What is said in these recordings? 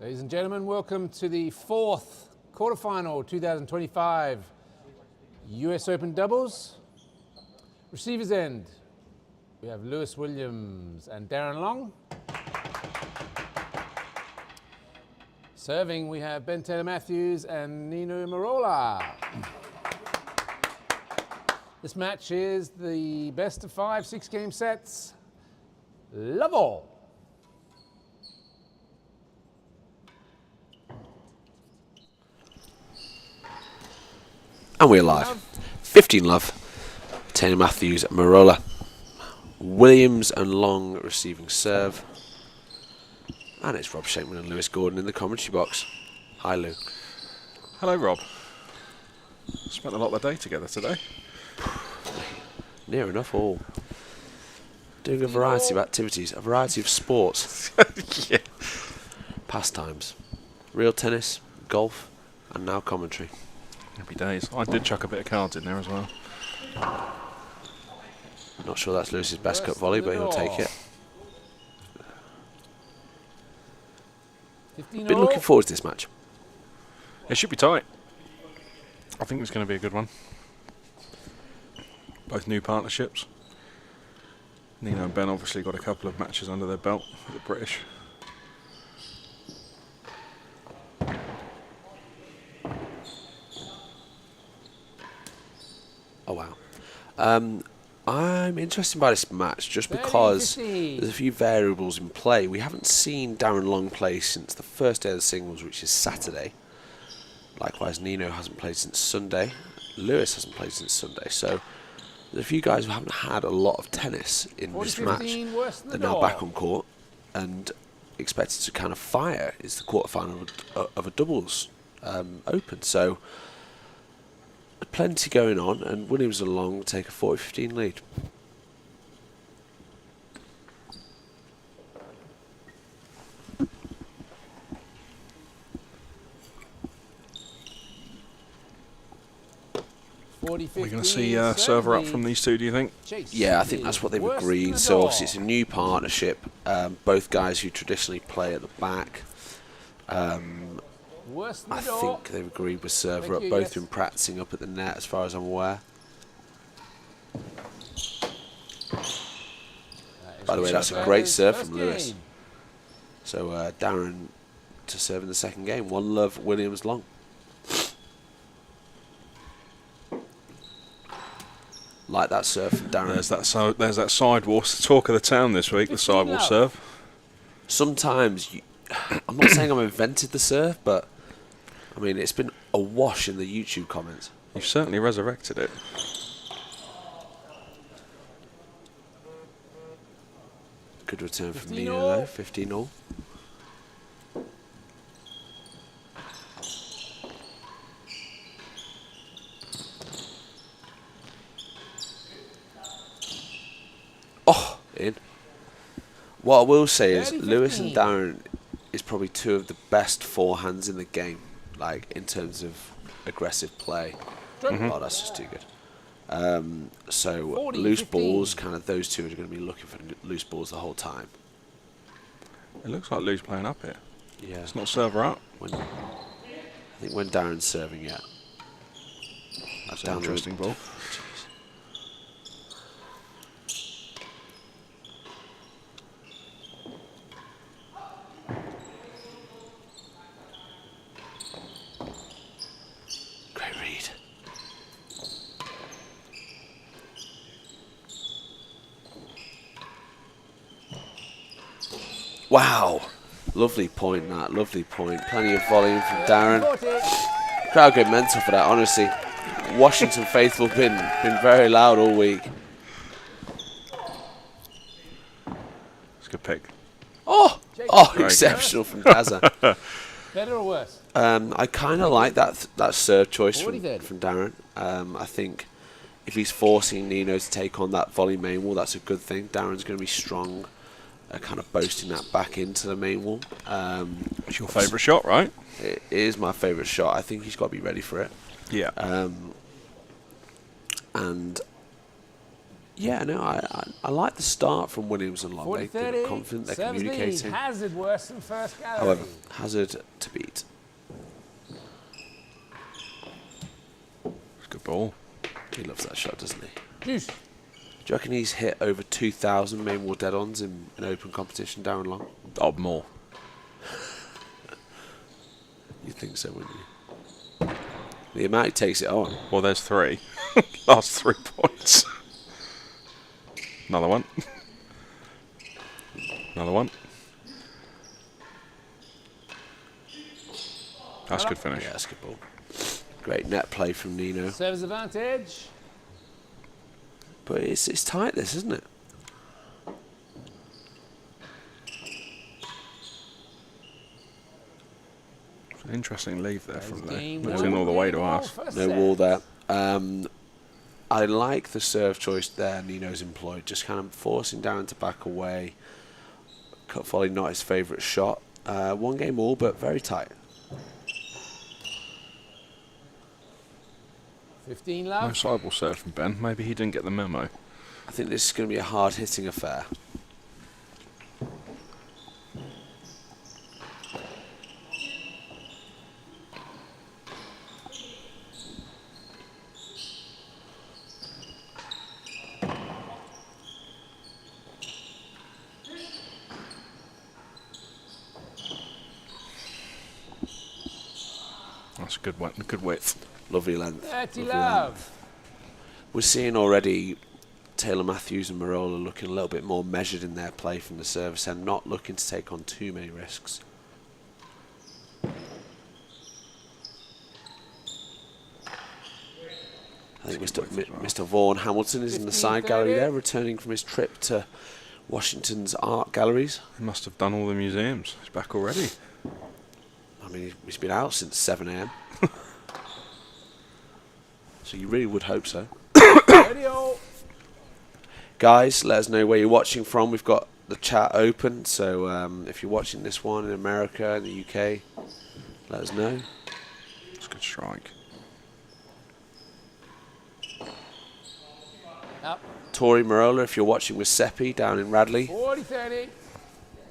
Ladies and gentlemen, welcome to the fourth quarterfinal 2025 US Open doubles. Receivers end, we have Lewis Williams and Darren Long. Serving, we have Ben Taylor Matthews and Nino Merola. This match is the best of 5 6-game sets. Love all. And we're live. 15 love. Taylor Matthews, Merola. Williams and Long receiving serve. And it's Rob Shankman and Lewis Gordon in the commentary box. Hi, Lou. Hello, Rob. Spent a lot of the day together today. Near enough all. Doing a variety of activities, a variety of sports. Yeah. Pastimes. Real tennis, golf, and now commentary. Happy days. I did chuck a bit of cards in there as well. Not sure that's Lewis's best cut volley, but he'll take it. Been looking forward to this match. It should be tight. I think it's going to be a good one. Both new partnerships. Nino and Ben obviously got a couple of matches under their belt with the British. Oh, wow. I'm interested by this match just because there's a few variables in play. We haven't seen Darren Long play since the first day of the singles, which is Saturday. Likewise, Nino hasn't played since Sunday. Lewis hasn't played since Sunday. So there's a few guys who haven't had a lot of tennis in this match. They're now back on court and expected to kind of fire. It's the quarterfinal of a doubles open. So plenty going on, and Williams and Long take a 40-15 lead. We're going to see server up from these two, do you think? Yeah, I think that's what they've agreed. So obviously it's a new partnership. Both guys who traditionally play at the back. I think they've agreed with server up. Both been practicing up at the net, as far as I'm aware. By the way, that's a great serve from Lewis. So Darren to serve in the second game. 1 love, Williams Long. Like that serve from Darren. There's that sidewall. It's the talk of the town this week, the sidewall serve. Sometimes, I'm not saying I've invented the serve, but I mean, it's been awash in the YouTube comments. You've certainly resurrected it. Good return from Nino though, 15-all. Oh, in. What I will say is Lewis and Darren is probably 2 of the best forehands in the game. Like, in terms of aggressive play. Oh, that's just too good. So, loose balls, kind of those two are going to be looking for loose balls the whole time. It looks like Lou's playing up here. Yeah. It's not server up. I think when Darren's serving, yeah. That's an interesting ball. Wow, lovely point that, lovely point. Plenty of volume from Darren. Crowd go mental for that, honestly. Washington faithful been very loud all week. It's a good pick. Oh, exceptional from Gaza. Better or worse? I kind of like that serve choice from Darren. I think if he's forcing Nino to take on that volley main wall, that's a good thing. Darren's going to be strong. Kind of boasting that back into the main wall. It's your favourite shot, right? It is my favourite shot. I think he's got to be ready for it. Yeah. And Yeah, no, I like the start from Williams and Long. 40, They look 30. confident, they're Serves lead. communicating. Hazard worse than first gallery. However, Hazard to beat. It's a good ball. He loves that shot, doesn't he? Juice. Do you reckon he's hit over 2,000 main wall dead-ons in open competition, Darren Long? Oh, more. You'd think so, wouldn't you? The amount he takes it on. Well, there's 3. Last 3 points. Another one. Another one. That's a good finish. Yeah, that's a good ball. Great net play from Nino. Serves advantage. But it's tight, this, isn't it? It's an interesting leave there from there. Game Moves one. in all the way to Game us. one, first No set. wall there. I like the serve choice there Nino's employed. Just kind of forcing Darren to back away. Cut volley, not his favourite shot. 1 game all, but very tight. 15 No love. sideball serve from Ben. Maybe he didn't get the memo. I think this is going to be a hard-hitting affair. That's a good width. Lovely length. 30 lovely love. length. We're seeing already Taylor Matthews and Merola looking a little bit more measured in their play from the service and not looking to take on too many risks. I think Mr. Vaughan Hamilton is in the side gallery there, returning from his trip to Washington's art galleries. He must have done all the museums. He's back already. I mean, he's been out since 7 AM. So you really would hope so. Radio. Guys, let us know where you're watching from. We've got the chat open, so if you're watching this one in America, in the UK, let us know. It's a good strike. Up. Tori Merola, if you're watching with Seppi down in Radley, 40, 30.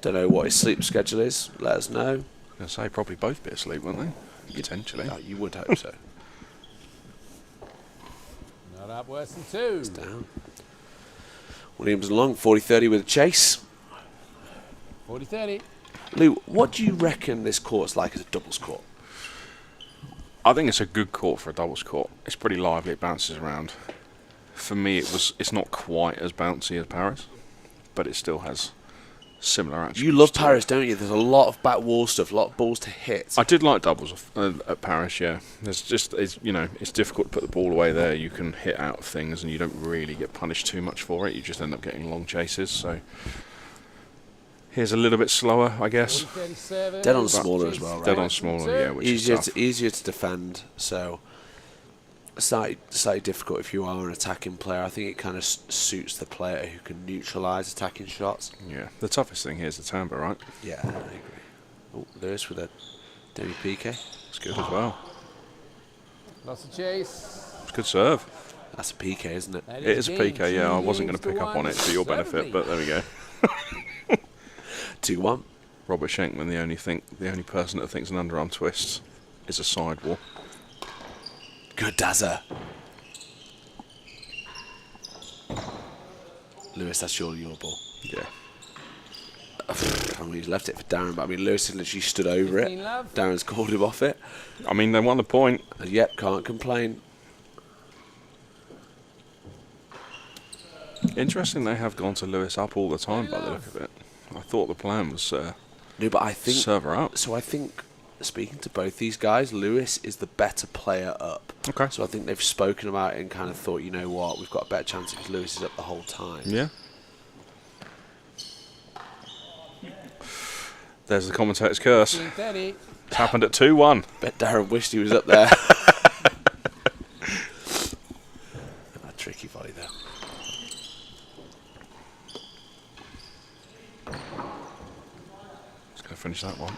don't know what his sleep schedule is, let us know. I was going to say, probably both be asleep, wouldn't they? Potentially. You would hope so. Not up worse than 2. It's down. Williams and Long, 40-30 with a chase. 40, 30. Lou, what do you reckon this court's like as a doubles court? I think it's a good court for a doubles court. It's pretty lively, it bounces around. For me, it's not quite as bouncy as Paris, but it still has similar attributes. You love to Paris, it. don't you? There's a lot of back wall stuff, a lot of balls to hit. I did like doubles at Paris, yeah. It's difficult to put the ball away there. You can hit out of things and you don't really get punished too much for it. You just end up getting long chases. So here's a little bit slower, I guess. 40, 30 service. Dead on smaller as well, Dead right? on smaller, yeah, which is Easier tough. easier to defend, so slightly difficult if you are an attacking player. I think it kind of suits the player who can neutralise attacking shots. Yeah, the toughest thing here is the timbre, right? Yeah, I agree. Oh, Lewis with a demi PK. It's good as well. Lots of chase. It's a good serve. That's a PK, isn't it? That It is a game. PK, yeah. I wasn't going to 2 pick up on it for games your to 1. benefit, but there we go. 2-1. Robert Schenkman, the only person that thinks an underarm twist is a sidewall. Good Dazza. Lewis, that's surely your ball. Yeah. I mean, he's left it for Darren, but I mean, Lewis has literally stood over it. 15 love. Darren's called him off it. I mean, they won the point. And yep, can't complain. Interesting they have gone to Lewis up all the time by the look of it. I thought the plan was No, but I think serve her up. So I think, speaking to both these guys, Lewis is the better player up. Okay. So I think they've spoken about it and kind of thought, you know what, we've got a better chance because Lewis is up the whole time. Yeah. There's the commentator's curse. 15, 30. It's happened at 2-1. Bet Darren wished he was up there. A tricky volley there. Let's go finish that one.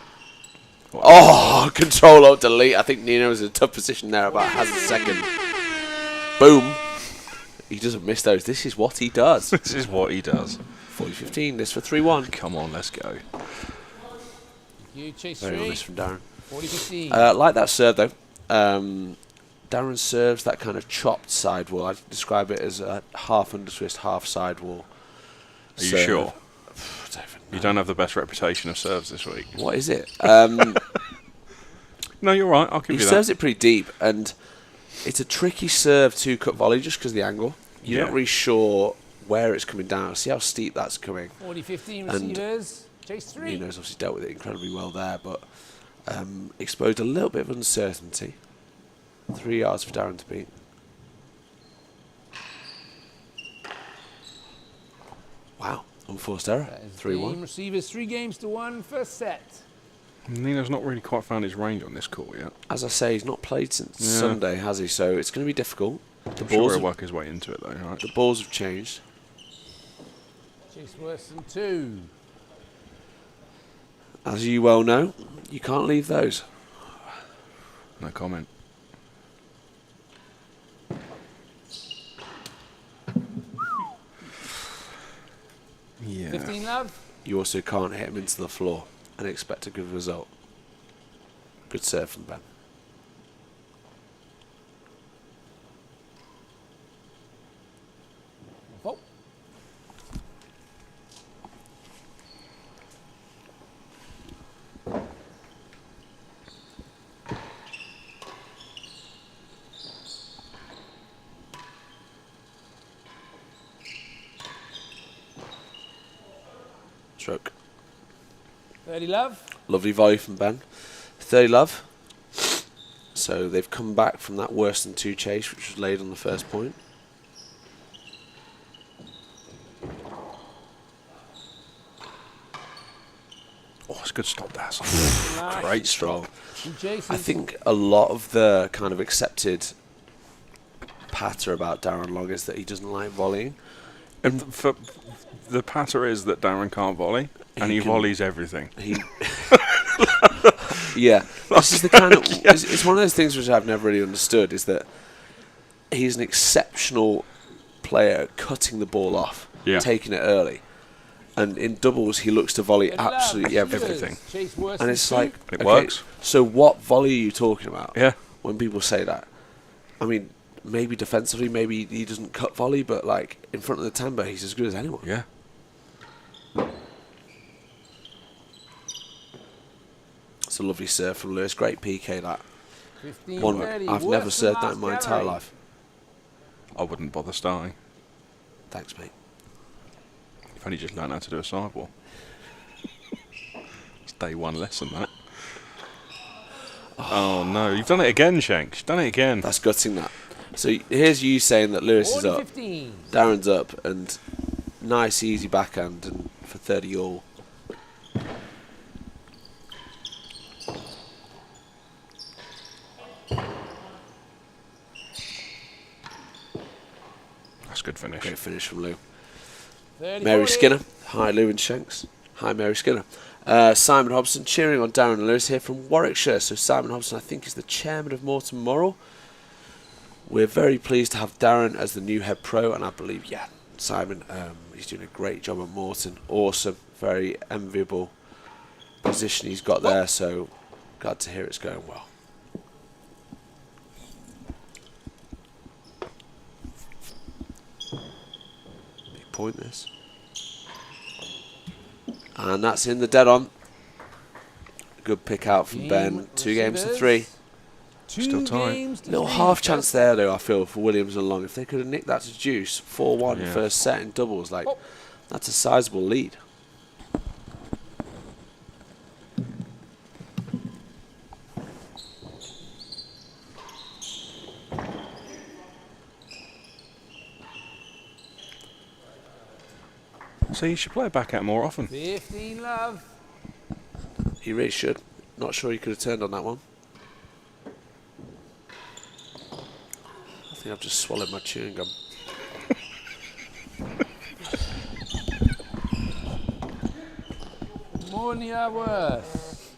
Oh, control alt delete. I think Nino was in a tough position there. About has a second. Boom. He doesn't miss those. This is what he does. This is what he does. 40-15, this for 3-1. Come on, let's go. You chase Very 3. honest from Darren. 40-15. Like that serve, though. Darren serves that kind of chopped sidewall. I'd describe it as a half undertwist, half sidewall. Are you sure? You don't have the best reputation of serves this week. What is it? No, you're right. I'll give He you that. serves it pretty deep, and it's a tricky serve to cut volley just because of the angle. You're not really sure where it's coming down. See how steep that's coming. 40-15 And receivers. Chase 3. Nuno's obviously dealt with it incredibly well there, but exposed a little bit of uncertainty. 3 yards for Darren to beat. Wow, unforced error. 3-1. Receivers 3 games to 1 first set. Nino's not really quite found his range on this court yet. As I say, he's not played since Sunday, has he? So it's going to be difficult. The I'm sure balls, he'll work his way into it, though, right? the balls have changed. Chase worse than 2. As you well know, you can't leave those. No comment. Yeah. 15 love. You also can't hit him into the floor and expect a good result. Good serve from Ben. Oh. Stroke. 30 love. Lovely volley from Ben. 30 love. So they've come back from that worse than 2 chase, which was laid on the first point. Oh, it's a good stop there. Nice. Great strong. And Jason. I think a lot of the kind of accepted patter about Darren Long is that he doesn't like volleying. And for the patter is that Darren can't volley, and he volleys everything. Yeah, this is the kind of it's one of those things which I've never really understood, is that he's an exceptional player at cutting the ball off, taking it early, and in doubles he looks to volley absolutely everything. Chase worse And than it's 2. like, It works. So what volley are you talking about? Yeah. When people say that, I mean, maybe defensively, maybe he doesn't cut volley, but like in front of the timber, he's as good as anyone. Yeah. It's a lovely serve from Lewis. Great PK that. 15 One 30. I've Worse never than served that last in my entire gallery. life. I wouldn't bother starting. Thanks, mate. You've only just learned how to do a sidewall. It's day 1 lesson, that. Oh no, you've done it again, Shanks. You've done it again. That's gutting that. So here's you saying that Lewis is up, 40-15. Darren's up, and nice easy backhand and for 30 all. That's a good finish. Great finish from Lou. 30, Mary 40. Skinner. Hi, Lou and Shanks. Hi, Mary Skinner. Simon Hobson cheering on Darren and Lewis here from Warwickshire. So Simon Hobson, I think, is the chairman of Morton Moral. We're very pleased to have Darren as the new head pro, and I believe, Simon, he's doing a great job at Morton. Awesome, very enviable position he's got there, so glad to hear it's going well. Big point, this. And that's in the dead on. Good pick out from Ben. 2 games to 3. Still tight. Little half chance there, though, I feel, for Williams and Long. If they could have nicked that to Juice, 4-1 first set in doubles, like, that's a sizable lead. So you should play it back out more often. 15 love. He really should. Not sure he could have turned on that one. I think I've just swallowed my chewing gum. More than you are worth.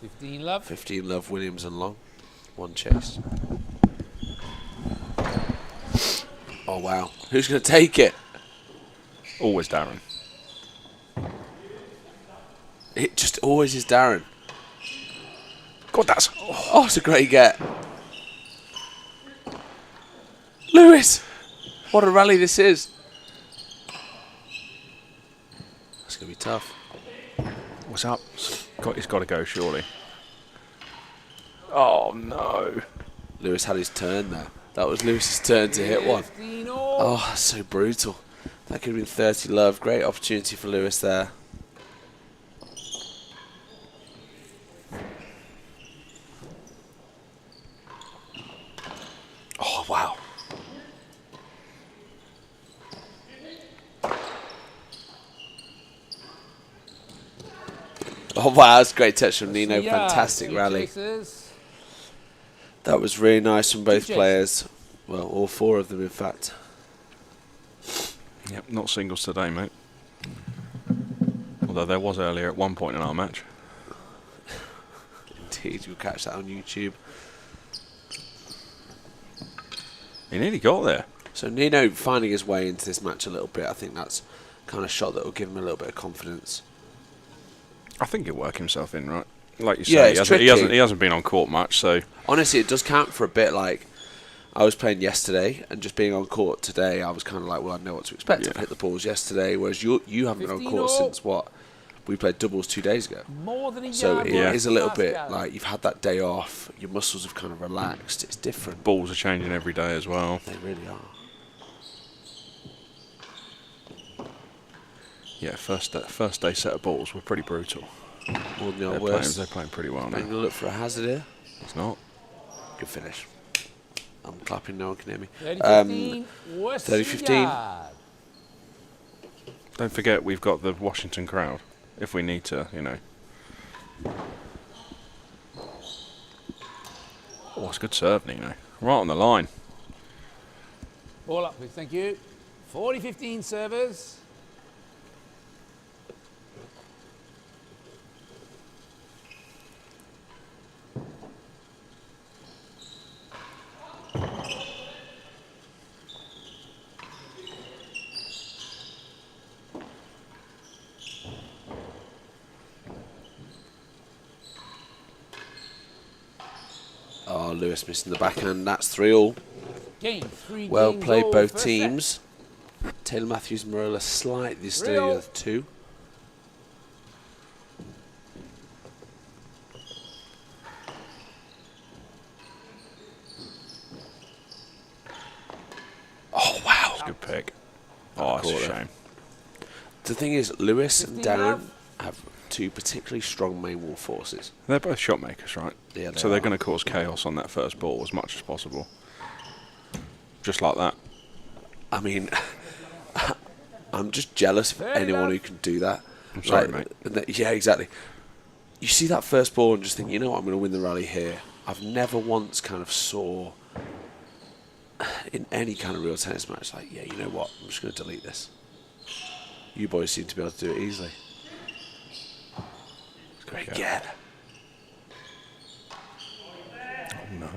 15 love. 15 love, Williams and Long. 1 chase. Oh, wow. Who's going to take it? Always Darren. It just always is Darren. God, that's... Oh, it's a great get. Lewis! What a rally this is. That's going to be tough. What's up? It's got to go, surely. Oh, no. Lewis had his turn there. That was Lewis's turn to hit one. 15 all. Oh, that's so brutal. That could have been 30 love. Great opportunity for Lewis there. Oh, wow. Oh, wow. That's a great touch from Nino. Yeah, Fantastic two rally. chasers. That was really nice from both Two players. Well, all four of them, in fact. Yep, not singles today, mate. Although there was earlier at one point in our match. Indeed, you'll catch that on YouTube. He nearly got there. So Nino finding his way into this match a little bit. I think that's kind of shot that will give him a little bit of confidence. I think he'll work himself in, right? Like you Yeah, say, it's he tricky. hasn't been on court much, so... Honestly, it does count for a bit. Like, I was playing yesterday, and just being on court today, I was kind of like, well, I know what to expect. Yeah. I've hit the balls yesterday, whereas you haven't been on 15 court all. since, what? We played doubles 2 days ago. More than a So yard it Yeah. is a little last bit gallop. like you've had that day off, your muscles have kind of relaxed. It's different. Balls are changing every day as well. They really are. Yeah, first day set of balls were pretty brutal. More than the They're old playing, worst. they're playing pretty well I'm now. going to look for a hazard here. It's not. Good finish. I'm clapping, no one can hear me. 30-15. 30-15. Don't forget, we've got the Washington crowd. If we need to, you know. Oh, it's good serve, Nino. Right on the line. Ball up, please. Thank you. 40-15 servers. Oh, Lewis missing the backhand. That's 3-all. Game 3 Well games played, all both first teams. Taylor Matthews and Merola slightly steady the 3-all. other two. Oh, wow. It's a good pick. Oh, that's a Quarter. shame. The thing is, Lewis and 15 Darren love. have two particularly strong main wall forces. They're both shot makers, right? Yeah, So they're going to cause chaos on that first ball as much as possible. Just like that. I mean, I'm just jealous of Fair anyone enough. who can do that. I'm sorry, Like, yeah, exactly. You see that first ball and just think, you know what, I'm going to win the rally here. I've never once kind of saw in any kind of real tennis match, like, yeah, you know what, I'm just going to delete this. You boys seem to be able to do it easily. Great get. Oh, no.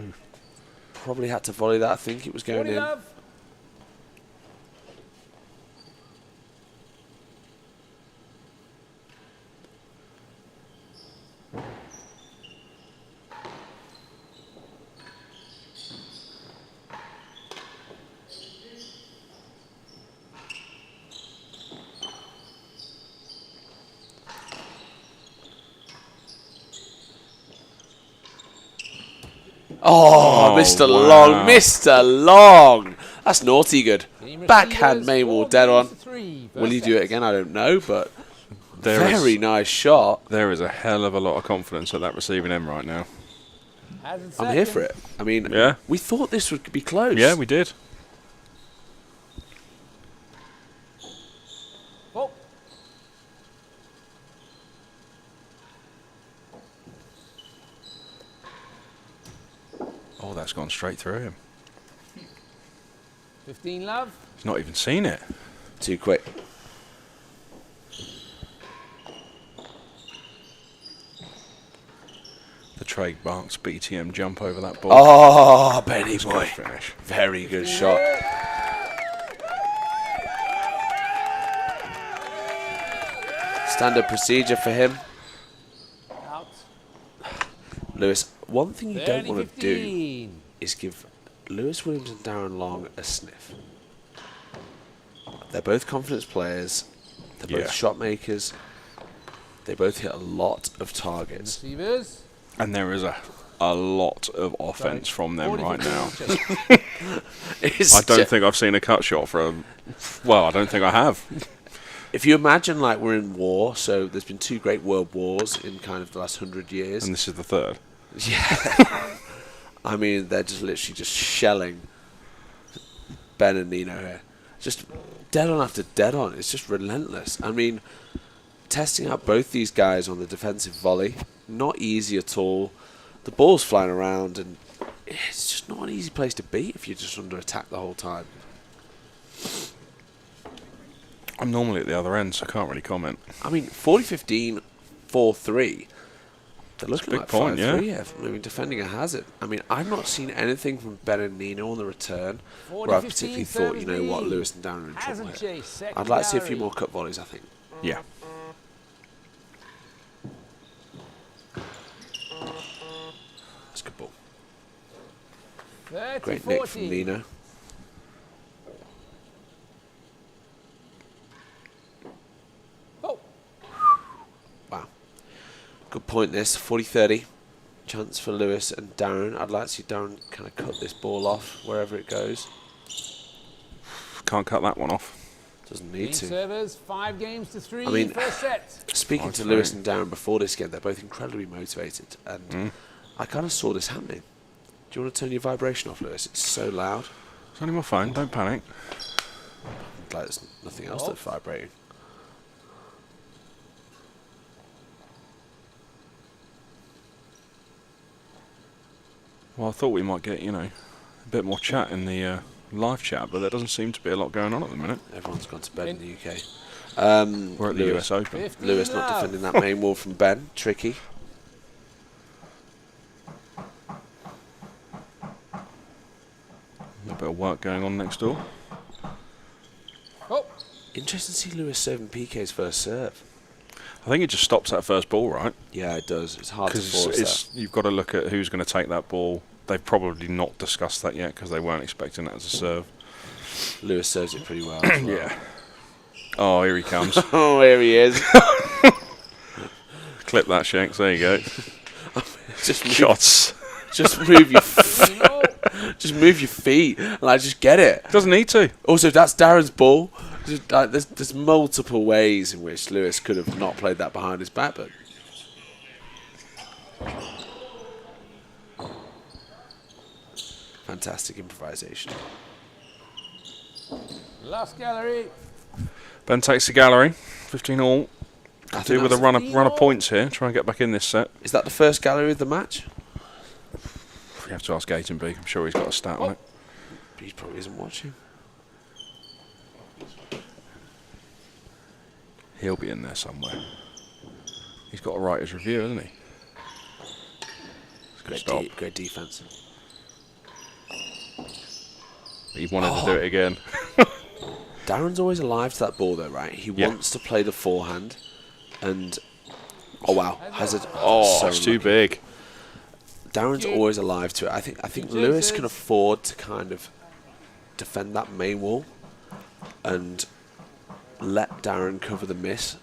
Probably had to volley that. I think it was going 40 in. love. Oh, Oh, Mr. wow. Long, Mr. Long. That's naughty good. Team Backhand receivers, main wall 4 dead games on. to 3 Will he first do it set. again? I don't know, but There is- very nice shot. There is a hell of a lot of confidence at that receiving end right now. Hazard I'm here for second. it. I mean, Yeah. we thought this would be close. Yeah, we did. Oh, Oh, that's gone straight through him. 15 love. He's not even seen it. Too quick. The Trade Barks BTM jump over that ball. Oh, Benny It's a boy. good finish. Very good shot. Standard procedure for him. Out. Lewis, one thing you don't want to do 30-15. is give Lewis Williams and Darren Long a sniff. They're both confidence players. They're both shot makers. They both hit a lot of targets. Receivers. And there is a lot of offense from them right now. I don't think I've seen a cut shot from. Well, I don't think I have. If you imagine like we're in war, so there's been 2 great world wars in kind of the last 100 years. And this is the third. Yeah. I mean, they're just literally just shelling Ben and Nino here. Just dead on after dead on. It's just relentless. I mean, testing out both these guys on the defensive volley, not easy at all. The ball's flying around, and it's just not an easy place to be if you're just under attack the whole time. I'm normally at the other end, so I can't really comment. I mean, 40-15, 4-3. They're looking big like point, 5-3 here. I mean, defending a hazard. I mean, I've not seen anything from Ben and Nino on the return where I've particularly thought, you know what, Lewis and Darren are in trouble here. I'd like to see a few more cut volleys, I think. Yeah. That's a good ball. 30, Great 40. nick from Nino. Oh. Wow. Good point this. 40-30. Chance for Lewis and Darren. I'd like to see Darren kind of cut this ball off wherever it goes. Can't cut that one off. Doesn't need to. Servers, 5 games to 3. I mean, first set. Speaking to Lewis and Darren before this game, they're both incredibly motivated, and I kind of saw this happening. Do you want to turn your vibration off, Lewis? It's so loud. It's only my phone, don't panic. Like there's nothing else that's vibrating. Well, I thought we might get, you know, a bit more chat in the live chat, but there doesn't seem to be a lot going on at the minute. Everyone's gone to bed in the UK. We're at the US Open. Lewis not defending that main wall from Ben. Tricky. A bit of work going on next door. Oh. Interesting to see Lewis serving PK's first serve. I think it just stops that first ball, right? Yeah, it does. It's hard to force Because you've got to look at who's going to take that ball. They've probably not discussed that yet because they weren't expecting that as a serve. that. Lewis serves it pretty well. As well. Yeah. Oh, here he comes. Oh, here he is. Clip that, Shanks. There you go. Just move, Shots. Just move your just move your feet and like just get it. Doesn't need to. Also, that's Darren's ball. There's multiple ways in which Lewis could have not played that behind his back, but fantastic improvisation. Last gallery. Ben takes the gallery. 15 all. I Do think with a that's- run of points here. Try and get back in this set. Is that the first gallery of the match? You have to ask Gatenby. I'm sure he's got a stat on it. He probably isn't watching. He'll be in there somewhere. He's got a writer's review, hasn't he? Great defense. He wanted to do it again. Darren's always alive to that ball, though, right? He Yeah. wants to play the forehand, and oh wow, Hazard. Oh, so it's too unlucky. big. Darren's always alive to it. I think Lewis can afford to kind of defend that main wall and let Darren cover the miss.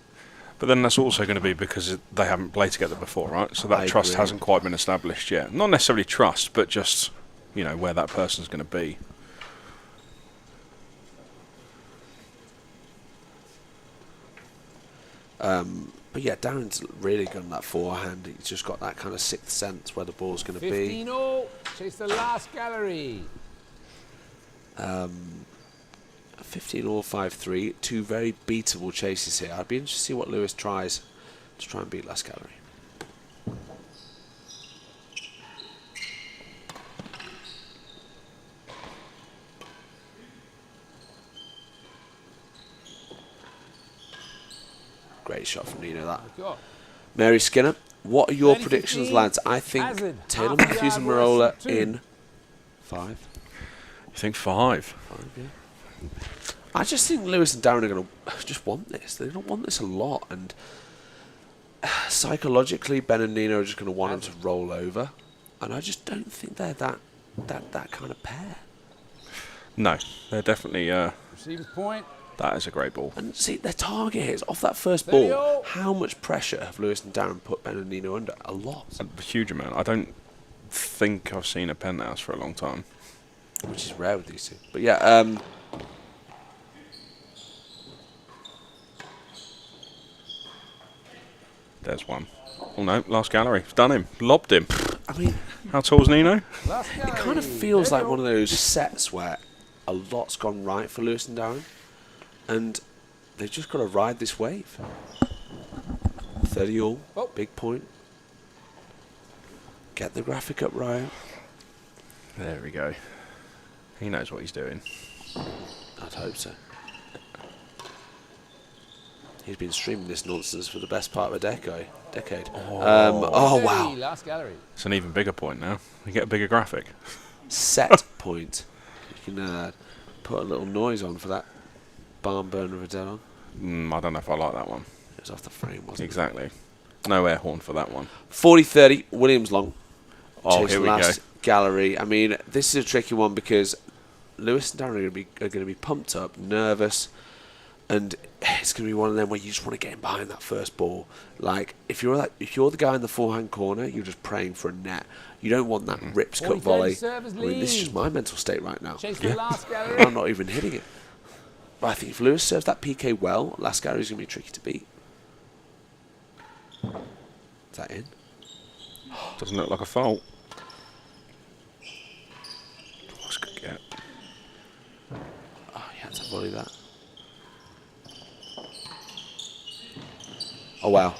But then that's also going to be because they haven't played together before, right? So that I trust agree. hasn't quite been established yet. Not necessarily trust, but just, you know, where that person's going to be. But yeah, Darren's really good on that forehand. He's just got that kind of sixth sense where the ball's going to be. 15 all. Chase the last gallery. 15 all 5-3. 2 very beatable chases here. I'd be interested to see what Lewis tries to try and beat last gallery. Great shot from Nino, that. Go. Mary Skinner, what are your 30-15, predictions, lads? I think Hazard, Taylor half Matthews and yard Merola worse, 2. in 5. You think 5? 5, yeah. I just think Lewis and Darren are going to just want this. They're going to want this a lot, and psychologically, Ben and Nino are just going to want them to roll over, and I just don't think they're that kind of pair. No, they're definitely. Receiver's point. That is a great ball. And see, their target is off that first ball. How much pressure have Lewis and Darren put Ben and Nino under? A lot. A huge amount. I don't think I've seen a penthouse for a long time. Which is rare with these two. But yeah, there's one. Oh no, last gallery. Done him. Lobbed him. I mean, how tall's Nino? It kind of feels like one of those sets where a lot's gone right for Lewis and Darren, and they've just got to ride this wave. 30 all, big point. Get the graphic up right. There we go. He knows what he's doing. I'd hope so. He's been streaming this nonsense for the best part of a decade. Oh wow. Last gallery. It's an even bigger point now. You get a bigger graphic. Set point. You can put a little noise on for that barn burner of a dead on. I don't know if I like that one. It was off the frame, wasn't it? Exactly. No air horn for that one. 40-30, Williams long. Oh, here we go. Gallery. I mean, this is a tricky one because Lewis and Darren are going to be pumped up, nervous, and it's going to be one of them where you just want to get in behind that first ball. Like if you're the guy in the forehand corner, you're just praying for a net. You don't want that rips cut volley. I mean, this is just my mental state right now. I'm not even hitting it. But I think if Lewis serves that PK well, last gallery is going to be tricky to beat. Is that in? Doesn't look like a fault. What's good get? Oh, you had to volley that. Oh wow.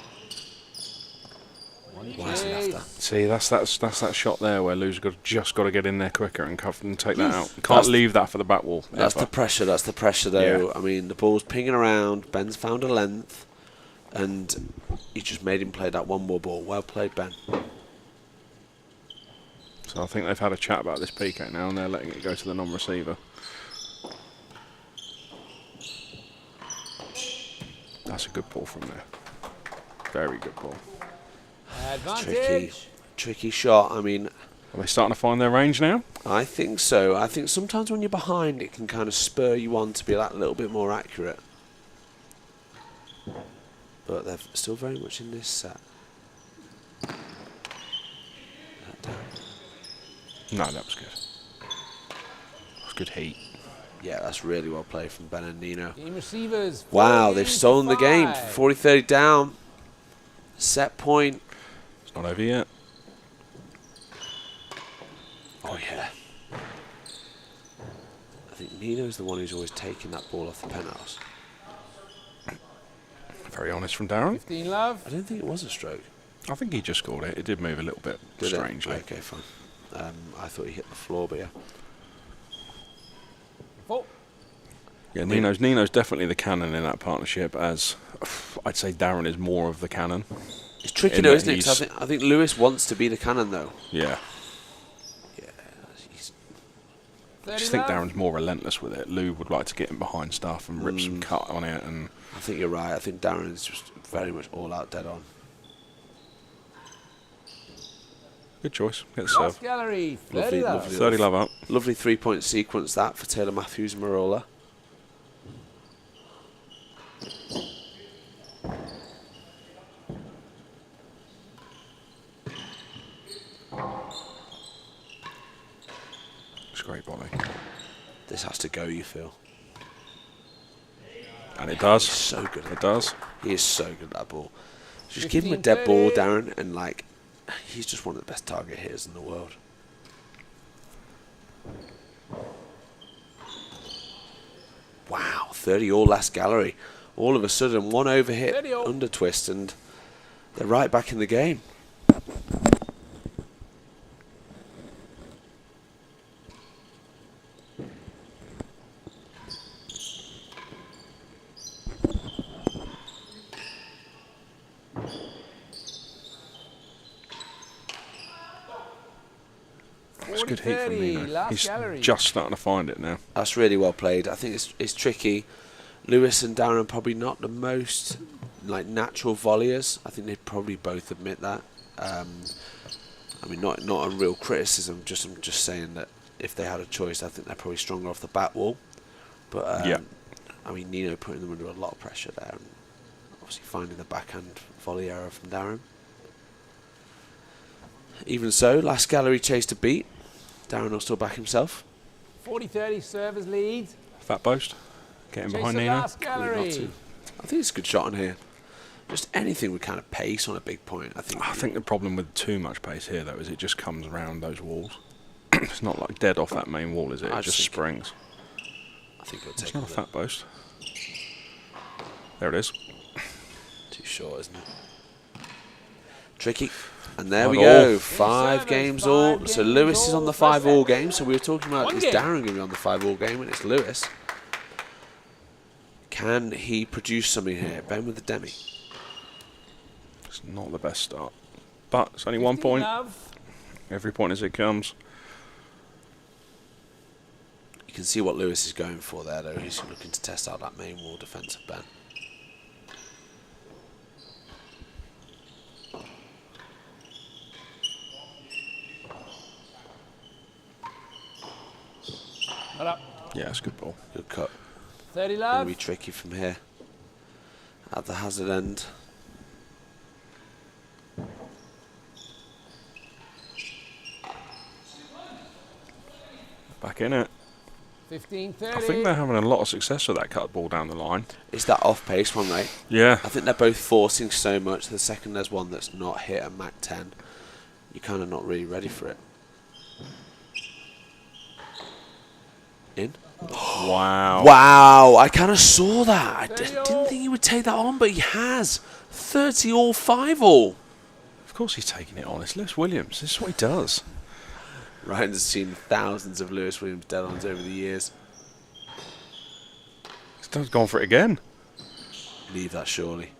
See, that's that shot there where Lou's just got to get in there quicker and take that out. Can't leave that for the back wall. That's the pressure. That's the pressure, though. Yeah. I mean, the ball's pinging around. Ben's found a length, and he just made him play that one more ball. Well played, Ben. So I think they've had a chat about this PK now, and they're letting it go to the non-receiver. That's a good ball from there. Very good ball. Tricky shot. I mean, are they starting to find their range now? I think so. I think sometimes when you're behind, it can kind of spur you on to be that little bit more accurate. But they're still very much in this set. No, that was good. That was good heat. Yeah, that's really well played from Ben and Nino. Game receivers. Wow, they've stolen the game. 40-30 down. Set point. It's not over yet. Oh, yeah. I think Nino's the one who's always taking that ball off the penthouse. Very honest from Darren. 15 love. I don't think it was a stroke. I think he just scored it. It did move a little bit strangely. Okay, fine. I thought he hit the floor, but yeah. 4. Yeah, Nino's definitely the cannon in that partnership, as I'd say Darren is more of the cannon. It's tricky though, isn't it? 'Cause I think Lewis wants to be the cannon though. Yeah. Yeah. I just think Darren's more relentless with it. Lou would like to get in behind stuff and rip some cut on it. And I think you're right. I think Darren is just very much all out dead on. good choice. Get the serve. Gallery. 30 love. 30 love up. Lovely 3-point sequence that for Taylor Matthews and Merola. It's a great volley. This has to go, you feel. And it does. He's so good. It does. He is so good at that ball. Just give him a dead ball, Darren, and like, he's just one of the best target hitters in the world. Wow, 30 all last gallery. All of a sudden, one overhit, under twist, and they're right back in the game. good heat from 40-30, Nino. last He's gallery. just starting to find it now. That's really well played. I think it's tricky. Lewis and Darren are probably not the most natural volleyers. I think they'd probably both admit that. I mean, not a real criticism. I'm just saying that if they had a choice, I think they're probably stronger off the back wall. But Yeah. I mean, Nino putting them under a lot of pressure there, and obviously finding the backhand volley error from Darren. Even so, last gallery chase to beat. Darren will still back himself. 40-30 servers lead. Fat post. Getting Chase behind the Nino. last gallery. I think it's a good shot on here. Just anything with kind of pace on a big point. I think the problem with too much pace here, though, is it just comes around those walls. It's not like dead off that main wall, is it? It just springs. I think it'll take It's not a fat post. There it is. Too short, isn't it? Tricky. And there 5 we all. go. 5 Five games all. So games Lewis is on the all, 5-all first set. game. So we were talking about One is game. Darren going to be on the 5-all game, and it's Lewis. Can he produce something here? Ben with the demi. It's not the best start. But it's only 1 point. Love. Every point as it comes. You can see what Lewis is going for there, though. He's looking to test out that main wall defence of Ben. Not up. Yeah, it's a good ball. Good cut. 30 Going love. to be tricky from here. At the hazard end. Back in it. 15-30. I think they're having a lot of success with that cut ball down the line. It's that off-pace one, right? Yeah. I think they're both forcing so much. The second there's one that's not hit at Mach 10, you're kind of not really ready for it. In? Wow. Wow, I kind of saw that. I didn't think he would take that on, but he has. 30 all, 5 all. Of course he's taking it on. It's Lewis Williams. This is what he does. Ryan has seen thousands of Lewis Williams dead-ons over the years. He's gone for it again. Leave that, surely.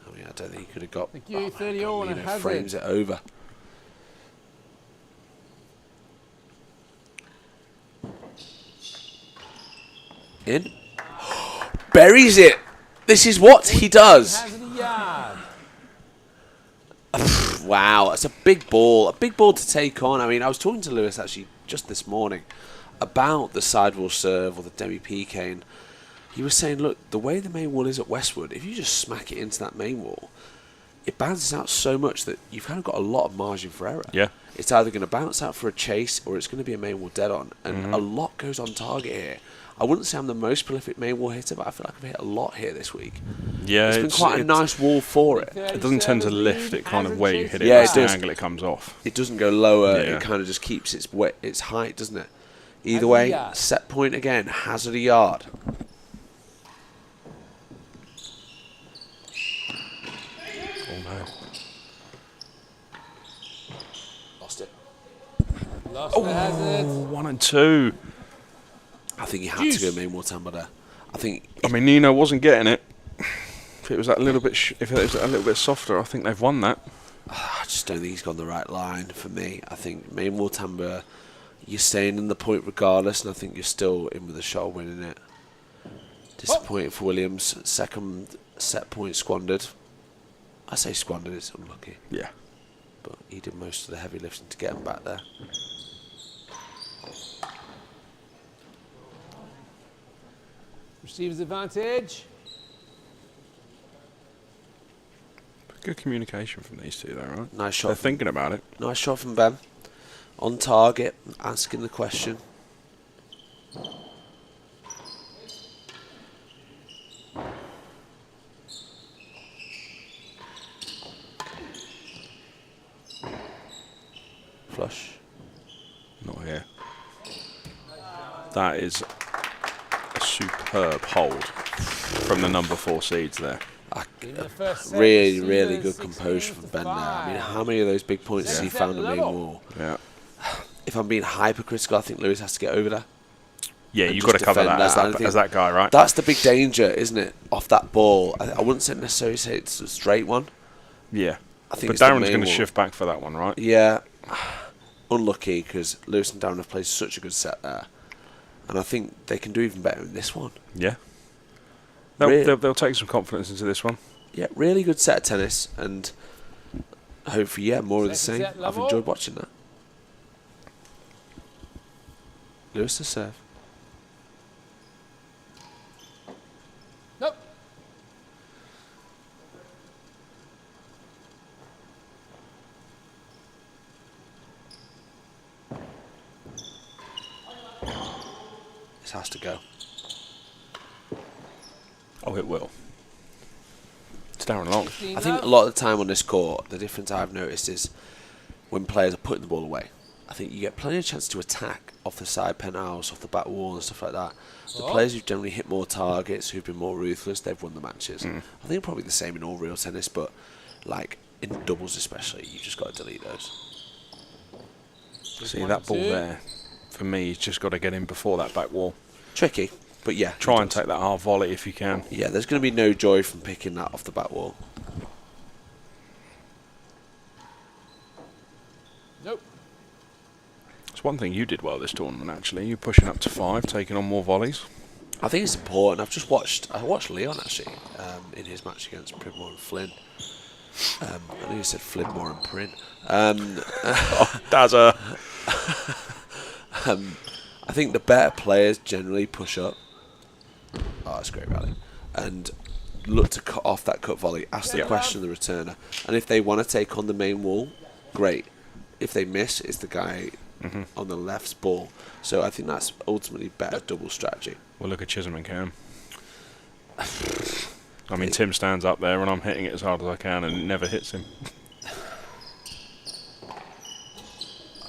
I mean, I don't think he could have got... Thank you, my 30 God, all and a Nino hazard. frames it over. In. Buries it. This is what he does. Hazard a yard. Wow, that's a big ball to take on. I mean, I was talking to Lewis actually just this morning about the sidewall serve or the demi-PK, and he was saying, look, the way the main wall is at Westwood, if you just smack it into that main wall, it bounces out so much that you've kind of got a lot of margin for error. Yeah. It's either going to bounce out for a chase or it's going to be a main wall dead on, and a lot goes on target here. I wouldn't say I'm the most prolific main wall hitter, but I feel like I've hit a lot here this week. Yeah, It's been quite a nice wall for it. It doesn't tend to lift it kind of where you hit it. Yeah, It's it the does. angle it comes off. It doesn't go lower, Yeah. it kind of just keeps its height, doesn't it? Either Hazard a way, yard. set point again, hazard a yard. Oh no. Lost it. Lost the hazard. 1 and 2. I think he had to go main wall tamper there. I think I mean, Nino wasn't getting it. If it was that little bit, if it was a little bit softer, I think they've won that. I just don't think he's gone the right line for me. I think main wall tamper, you're staying in the point regardless, and I think you're still in with a shot of winning it. Disappointing for Williams. Second set point squandered. I say squandered, it's unlucky. Yeah. But he did most of the heavy lifting to get him back there. Receiver's advantage. Good communication from these two, though, right? Nice shot. They're thinking about it. Nice shot from Ben. On target, asking the question. Flush. Not here. That is a superb hold from the number 4 seeds there. In the first set, Really, Receivers really good 16 composure from to Ben there. I mean, 5. how many of those big points has he Set found on the main level. wall? Yeah. If I'm being hypercritical, I think Lewis has to get over there. Yeah, And you've just got to cover defend that that. as that guy, right? That's the big danger, isn't it? Off that ball. I wouldn't necessarily say it's a straight one. Yeah. I think But it's the Darren's main going to wall. shift back for that one, right? Yeah. unlucky because Lewis and Darren have played such a good set there. And I think they can do even better in this one. Yeah. They'll take some confidence into this one. Yeah, really good set of tennis, and hopefully, yeah, more of the same. I've enjoyed watching that. Lewis to serve. Nope. This has to go. Oh, it will. It's Darren Long. I think a lot of the time on this court, the difference I've noticed is when players are putting the ball away. I think you get plenty of chance to attack off the side penthouse, off the back wall and stuff like that. The players who've generally hit more targets, who've been more ruthless, they've won the matches. I think probably the same in all real tennis, but like in doubles especially, you've just got to delete those. See, that ball there, for me, he's just got to get in before that back wall. Tricky, but yeah. Try and take that half volley if you can. Yeah, there's going to be no joy from picking that off the back wall. Nope. It's one thing you did well this tournament, actually. You're pushing up to 5, taking on more volleys. I think it's important. I watched Leon actually in his match against Pridmore and Flynn. I know you said Flynmore and Prin. Dazza. I think the better players generally push up. Oh, that's a great rally. And look to cut off that cut volley. Ask the question of the returner. And if they want to take on the main wall, great. If they miss, it's the guy on the left's ball. So I think that's ultimately better double strategy. Well, look at Chisholm and Cam. I mean, Tim stands up there and I'm hitting it as hard as I can and it never hits him.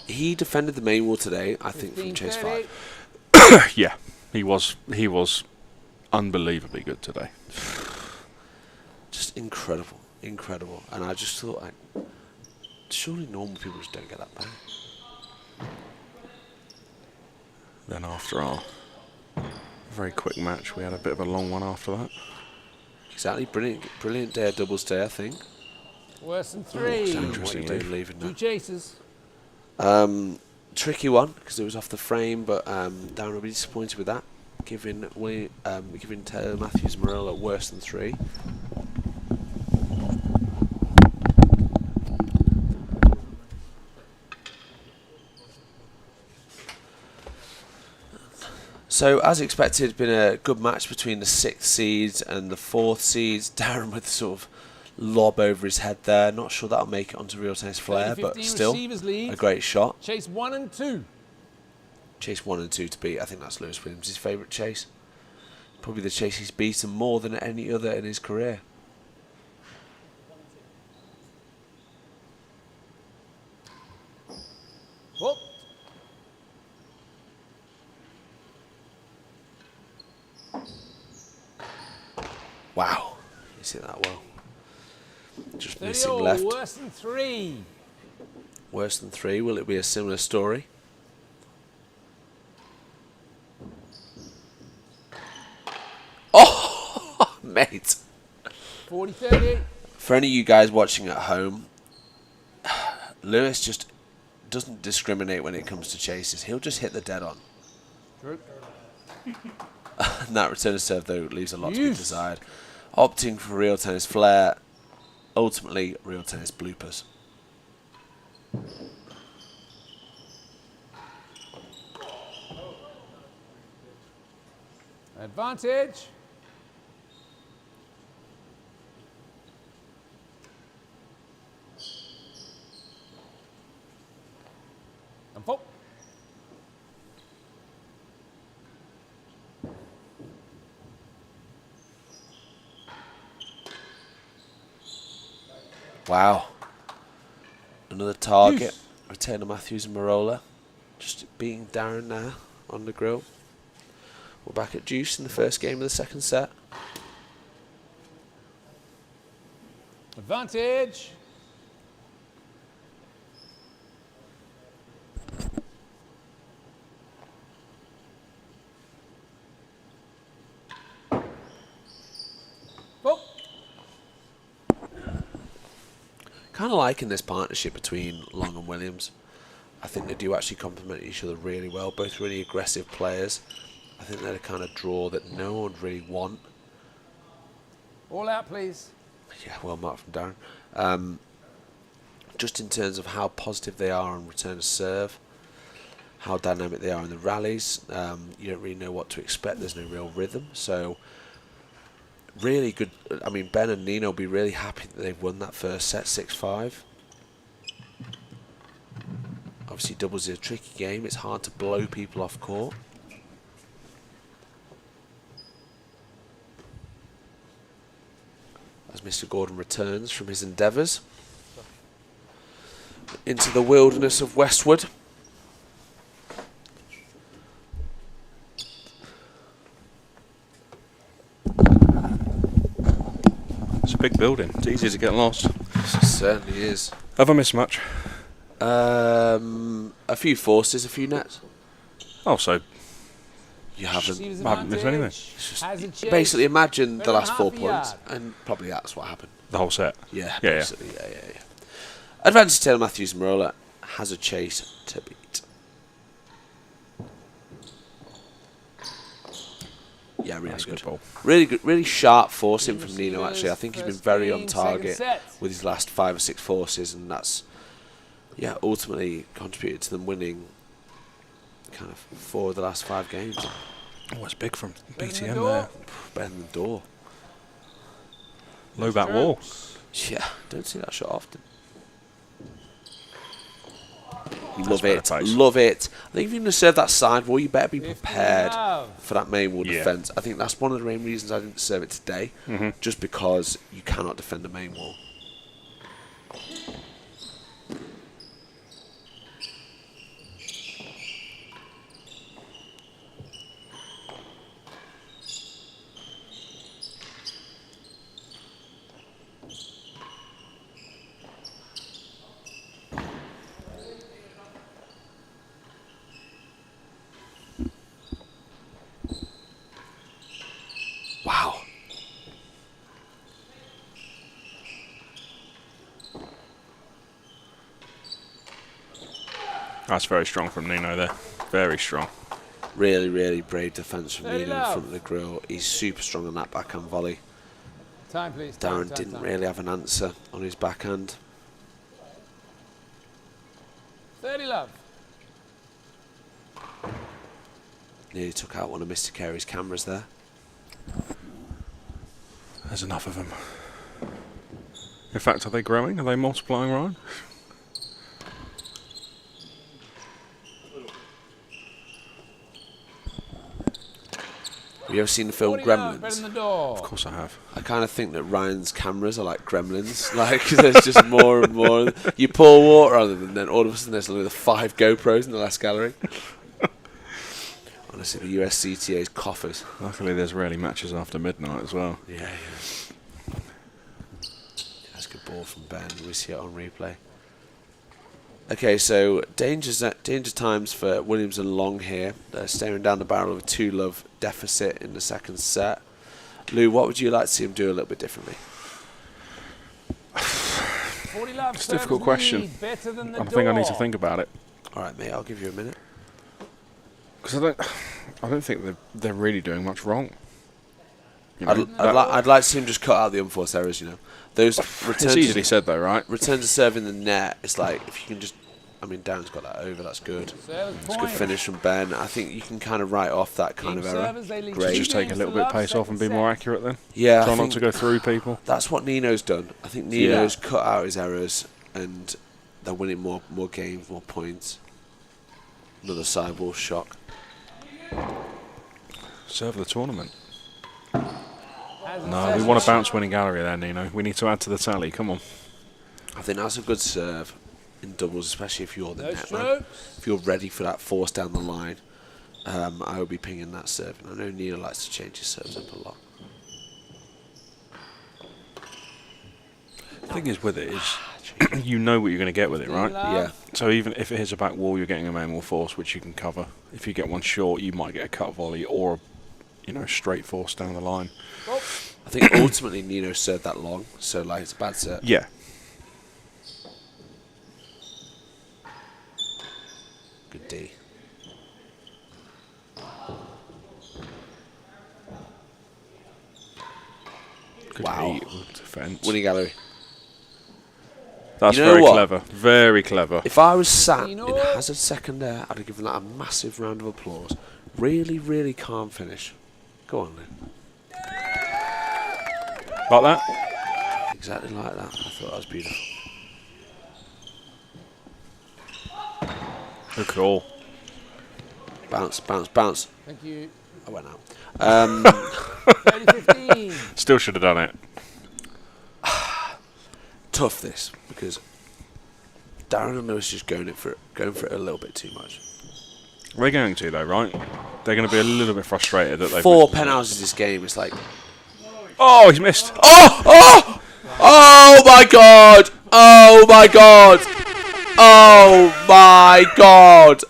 He defended the main wall today, I think, from chase 5. Yeah, he was unbelievably good today. Just incredible, incredible. And I just thought, like, surely normal people just don't get that back. Then after our very quick match, we had a bit of a long one after that. Exactly, brilliant day of doubles day, I think. Worse than 3. Interesting doing leaving 2 now. chases. Tricky one because it was off the frame, but Darren will be disappointed with that. Giving Taylor Matthews Merola worse than 3. So, as expected, been a good match between the 6th seeds and the 4th seeds. Darren with sort of lob over his head there. Not sure that'll make it onto Real Tennis Flair, but still a great shot. Chase 1 and 2. Chase 1 and 2 to beat. I think that's Lewis Williams' favourite chase. Probably the chase he's beaten more than any other in his career. Whoop. Wow, he's hit that well. Just missing left. Worse than 3. Worse than 3. Will it be a similar story? Oh, mate. 40-30. For any of you guys watching at home, Lewis just doesn't discriminate when it comes to chases. He'll just hit the dead on. True. And that return to serve, though, leaves a lot to be desired. Opting for Real Tennis Flair. Ultimately, Real Tennis bloopers. Advantage. And 4. Wow. Another target. Retainer Matthews and Merola. Just beating Darren now on the grill. We're back at deuce in the first game of the second set. Advantage. Oh. Kind of liking this partnership between Long and Williams. I think they do actually complement each other really well. Both really aggressive players. I think they're the kind of draw that no one would really want. All out, please. Yeah, well marked from Darren. Just in terms of how positive they are on return to serve, how dynamic they are in the rallies, you don't really know what to expect. There's no real rhythm. So, really good. I mean, Ben and Nino will be really happy that they've won that first set 6-5. Obviously, doubles is a tricky game. It's hard to blow people off court. As Mr. Gordon returns from his endeavours into the wilderness of Westwood. It's a big building. It's easy to get lost. It certainly is. Have I missed much? A few forces, a few nets. Oh, so You haven't. I haven't missed anything. Basically, imagine the last 4 half a points, yard. and probably that's what happened. The whole set. Yeah, Yeah, basically, yeah. Advantage Taylor Matthews Merola has a chase to beat. Yeah, really That's a good. good ball. Really good, really sharp forcing from Nino. Receivers, Actually, I think he's been first very on game, target second set. with his last 5 or 6 forces, and that's ultimately contributed to them winning kind of 4 of the last 5 games. Oh, it's big from Better than the BTM door. there. Better than the door. Low back wall. Yeah, don't see that shot often. That's Love better it, pace. love it. I think if you're going to serve that side wall, you better be 50 prepared love. for that main wall Yeah. defence. I think that's one of the main reasons I didn't serve it today, just because you cannot defend the main wall. Wow. That's very strong from Nino there. Very strong. Really, really brave defence from Very Nino in low. front of the grill. He's super strong on that backhand volley. Time, please. Time, Darren time, didn't time. really have an answer on his backhand. 30 love. Nearly took out one of Mr. Carey's cameras there. There's enough of them. In fact, are they growing? Are they multiplying, Ryan? Have you ever seen the film 40 love, better Gremlins? than the door. Of course I have. I kind of think that Ryan's cameras are like gremlins. Like, there's just more and more. You pour water on them, and then all of a sudden there's another 5 GoPros in the last gallery. Honestly, the USCTA's coffers. Luckily, there's rarely matches after midnight as well. Yeah. That's a good ball from Ben. We see it on replay. Okay, so danger times for Williams and Long here. They're staring down the barrel of a 2-love deficit in the second set. Lou, what would you like to see him do a little bit differently? 40 love. It's a difficult question. Better than the I door. think I need to think about it. All right, mate, I'll give you a minute. Because I don't think they're really doing much wrong. You I'd, know, I'd like to see him just cut out the unforced errors, you know. Those it's returns, easily said though, right? return to serve in the net, it's like, if you can just... I mean, Darren's got that over, that's good. Service It's a good point. finish from Ben. I think you can kind of write off that kind Team of error. servers, they lead Great. two Just take a games little to bit love, pace off and be second more set. accurate then. Yeah, Try I not think to go through people. that's what Nino's done. I think Nino's cut out his errors, and they're winning more games, more points. Another sideball shock. Serve the tournament. Has a No, we set. want a bounce winning gallery there, Nino. We need to add to the tally. Come on. I think that's a good serve in doubles, especially if you're the No net man. strokes. If you're ready for that force down the line, I would be pinging that serve. And I know Nino likes to change his serves up a lot. The thing is with it is, you know what you're going to get with it, right? Yeah. So even if it hits a back wall, you're getting a main wall force, which you can cover. If you get one short, you might get a cut volley or, straight force down the line. Oh, I think ultimately Nino served that long, so like it's a bad serve. Yeah. D. Good Wow. heat with defence. Winning gallery. That's You know very what? clever. Very clever. If I was sat in 15-0. hazard second there, I'd have given that a massive round of applause. Really, really calm finish. Go on, then. Like that? Exactly like that. I thought that was beautiful. Good call. Bounce, bounce, bounce. Thank you. I went out. 30-15. Still should have done it. Tough this, because Darren and Lewis just going for it a little bit too much. We're going to, though, right? They're going to be a little bit frustrated that they've... 4 penalties this game. It's like... Oh, he's missed. Oh! Oh! Oh my god! Oh my god! Oh my god!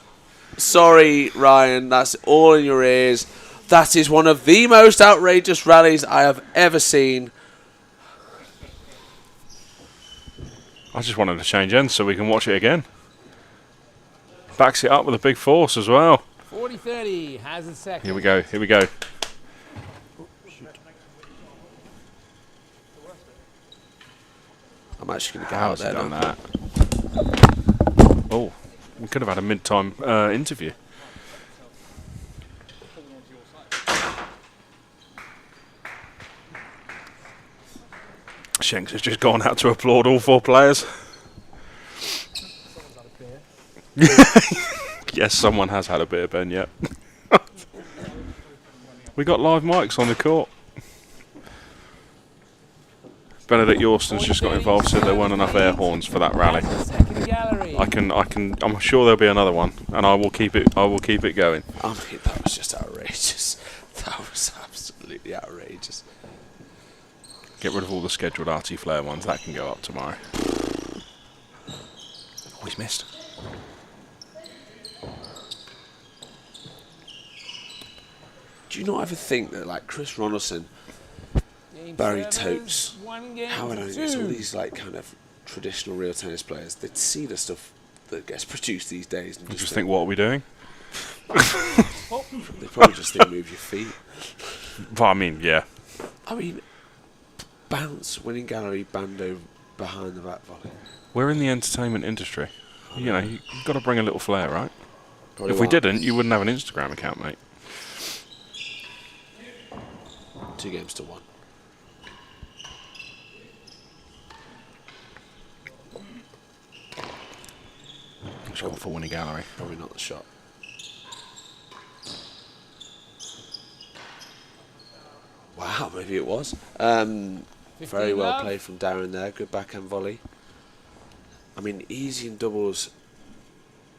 Sorry, Ryan. That's all in your ears. That is one of the most outrageous rallies I have ever seen. I just wanted to change ends so we can watch it again. Backs it up with a big force as well. 40-30. Hazard second. Here we go. Here we go. I'm actually going to get out How's he there done now. that? Oh, we could have had a mid-time interview. Shanks has just gone out to applaud all 4 players. Yes, someone has had a bit of Ben, yep. We got live mics on the court. Benedict Yorston's just got involved, said there weren't enough air horns for that rally. Second gallery. I'm sure there'll be another one, and I will keep it going. I mean, that was just outrageous. That was absolutely outrageous. Get rid of all the scheduled Artie Flair ones, that can go up tomorrow. Oh, he's missed. Do you not ever think that, like, Chris Ronaldson, Game Barry servers, Totes, 1 game Howard to Angus, all 2. these, like, kind of traditional real tennis players, they'd see the stuff that gets produced these days and I just, just think, what are we doing? they probably just think, move your feet. But I mean, yeah. I mean, bounce, winning gallery, bando behind the back volley. We're in the entertainment industry. You know, you've got to bring a little flair, right? Probably If we won't. didn't, you wouldn't have an Instagram account, mate. 2 games to 1. Just gone for winning gallery. Probably not the shot. Wow, maybe it was. Very well love. played from Darren there. Good backhand volley. I mean, easy in doubles.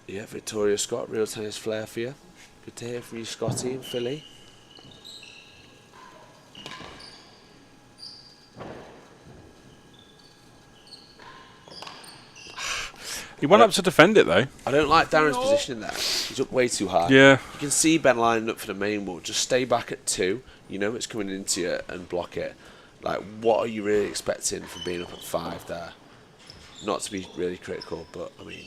Yeah, Victoria Scott, real tennis flair for you. Good to hear from you, Scotty and Philly. He went up to defend it, though. I don't like Darren's position there. He's up way too high. Yeah. You can see Ben lining up for the main wall. Just stay back at 2. You know it's coming into you and block it. Like, what are you really expecting from being up at 5 there? Not to be really critical, but I mean,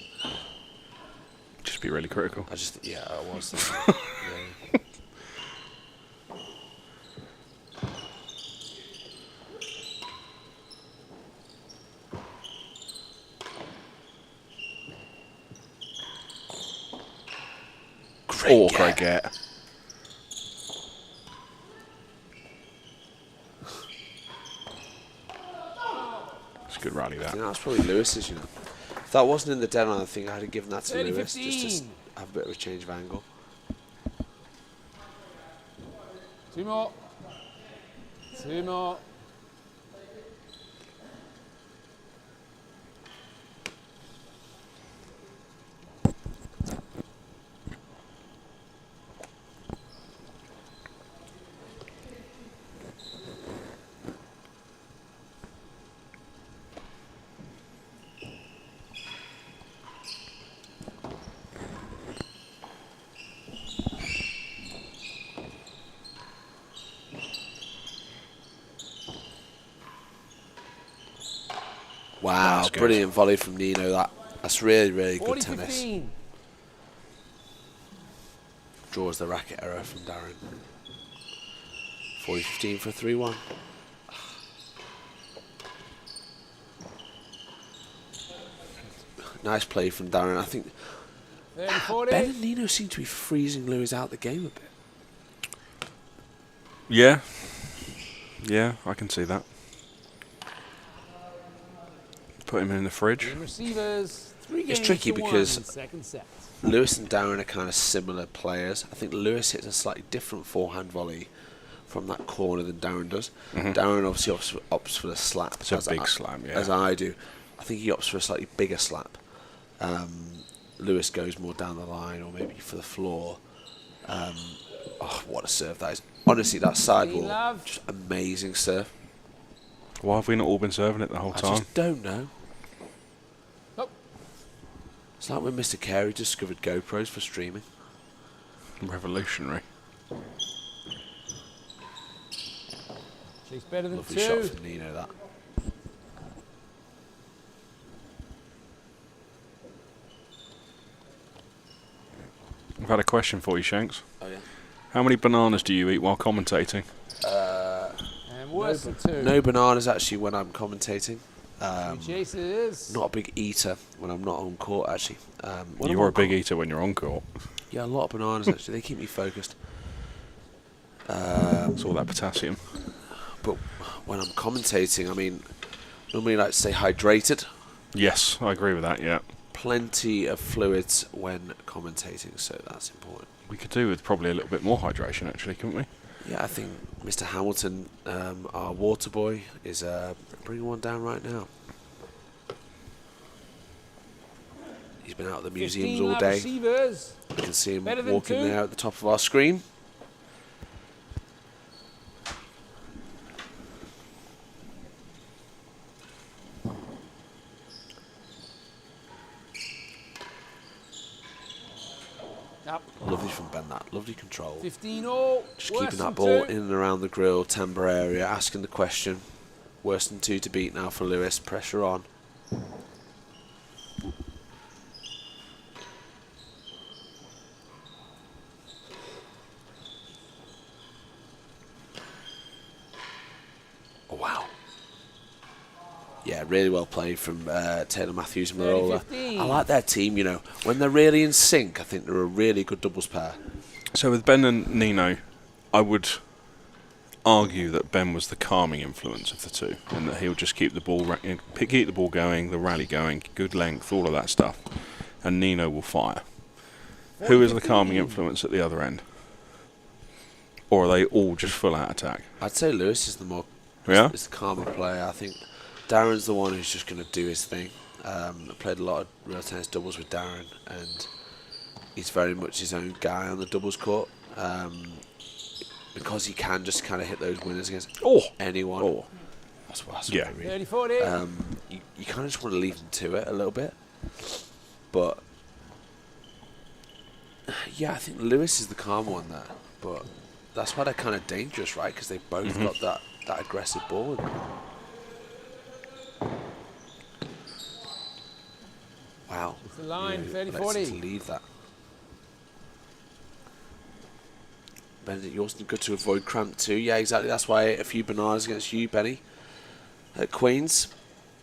Just be really critical. I just, yeah, I was. Yeah. Oh, Great great get. get. It's a good rally, I that. think that's probably Lewis's, you know. If that wasn't in the deadline, I think I'd have given that to 30-15. Lewis just to have a bit of a change of angle. 2 more. 2 more. Wow, That's good. brilliant volley from Nino. That's really, really good tennis. 40-15. Draws the racket error from Darren. 40-15 for 3-1. Nice play from Darren. I think 30-40. Ben and Nino seem to be freezing Lewis out the game a bit. Yeah. Yeah, I can see that. Put him in the fridge. Game receivers. 3 games It's tricky to 1 because in second set. Lewis and Darren are kind of similar players. I think Lewis hits a slightly different forehand volley from that corner than Darren does. Darren obviously opts for the slap. It's a big slap, yeah. As I do. I think he opts for a slightly bigger slap. Lewis goes more down the line or maybe for the floor. Oh, what a serve that is. Honestly, that sidewall, just amazing serve. Why have we not all been serving it the whole I time? just don't know. Oh. It's like when Mr. Carey discovered GoPros for streaming. Revolutionary. She's better than Lovely 2. shot from Nino, that. I've had a question for you, Shanks. Oh, yeah. How many bananas do you eat while commentating? And worse than 2. No bananas, actually, when I'm commentating. Chases. Not a big eater when I'm not on court, actually. When I'm You're on a big court- eater when you're on court. Yeah, a lot of bananas, actually. They keep me focused. It's all that potassium. But when I'm commentating, I mean, normally I like to stay hydrated. Yes, I agree with that, yeah. Plenty of fluids when commentating, so that's important. We could do with probably a little bit more hydration, actually, couldn't we? Yeah, I think Mr. Hamilton, our water boy, is bringing one down right now. He's been out at the museums 15 all day. Receivers. You can see him Better than walking 2. there at the top of our screen. Up. Lovely from Ben, that. Lovely control. 15 all. Just Worse keeping that than ball 2. in and around the grill, timber area, asking the question. Worse than 2 to beat now for Lewis. Pressure on. Oh, wow. Yeah, really well played from Taylor Matthews and Merola. 30-15. I like their team, you know. When they're really in sync, I think they're a really good doubles pair. So with Ben and Nino, I would argue that Ben was the calming influence of the two, and that he'll just keep the ball keep the ball going, the rally going, good length, all of that stuff, and Nino will fire. Who is the calming influence at the other end? Or are they all just full out attack? I'd say Lewis is the more Yeah? is the calmer player. I think Darren's the one who's just going to do his thing. I played a lot of real tennis doubles with Darren, and he's very much his own guy on the doubles court. Because he can just kind of hit those winners against anyone. Oh. That's what Yeah. I mean. 30-40. You kind of just want to leave them to it a little bit. But yeah, I think Lewis is the calm one there. But that's why they're kind of dangerous, right? Because they both got that aggressive ball. Wow. It's the line, You know, 30-40. lets to lead that. Benedict Yorston, good to avoid cramp too. Yeah, exactly. That's why I ate a few bananas against you, Benny. At Queen's.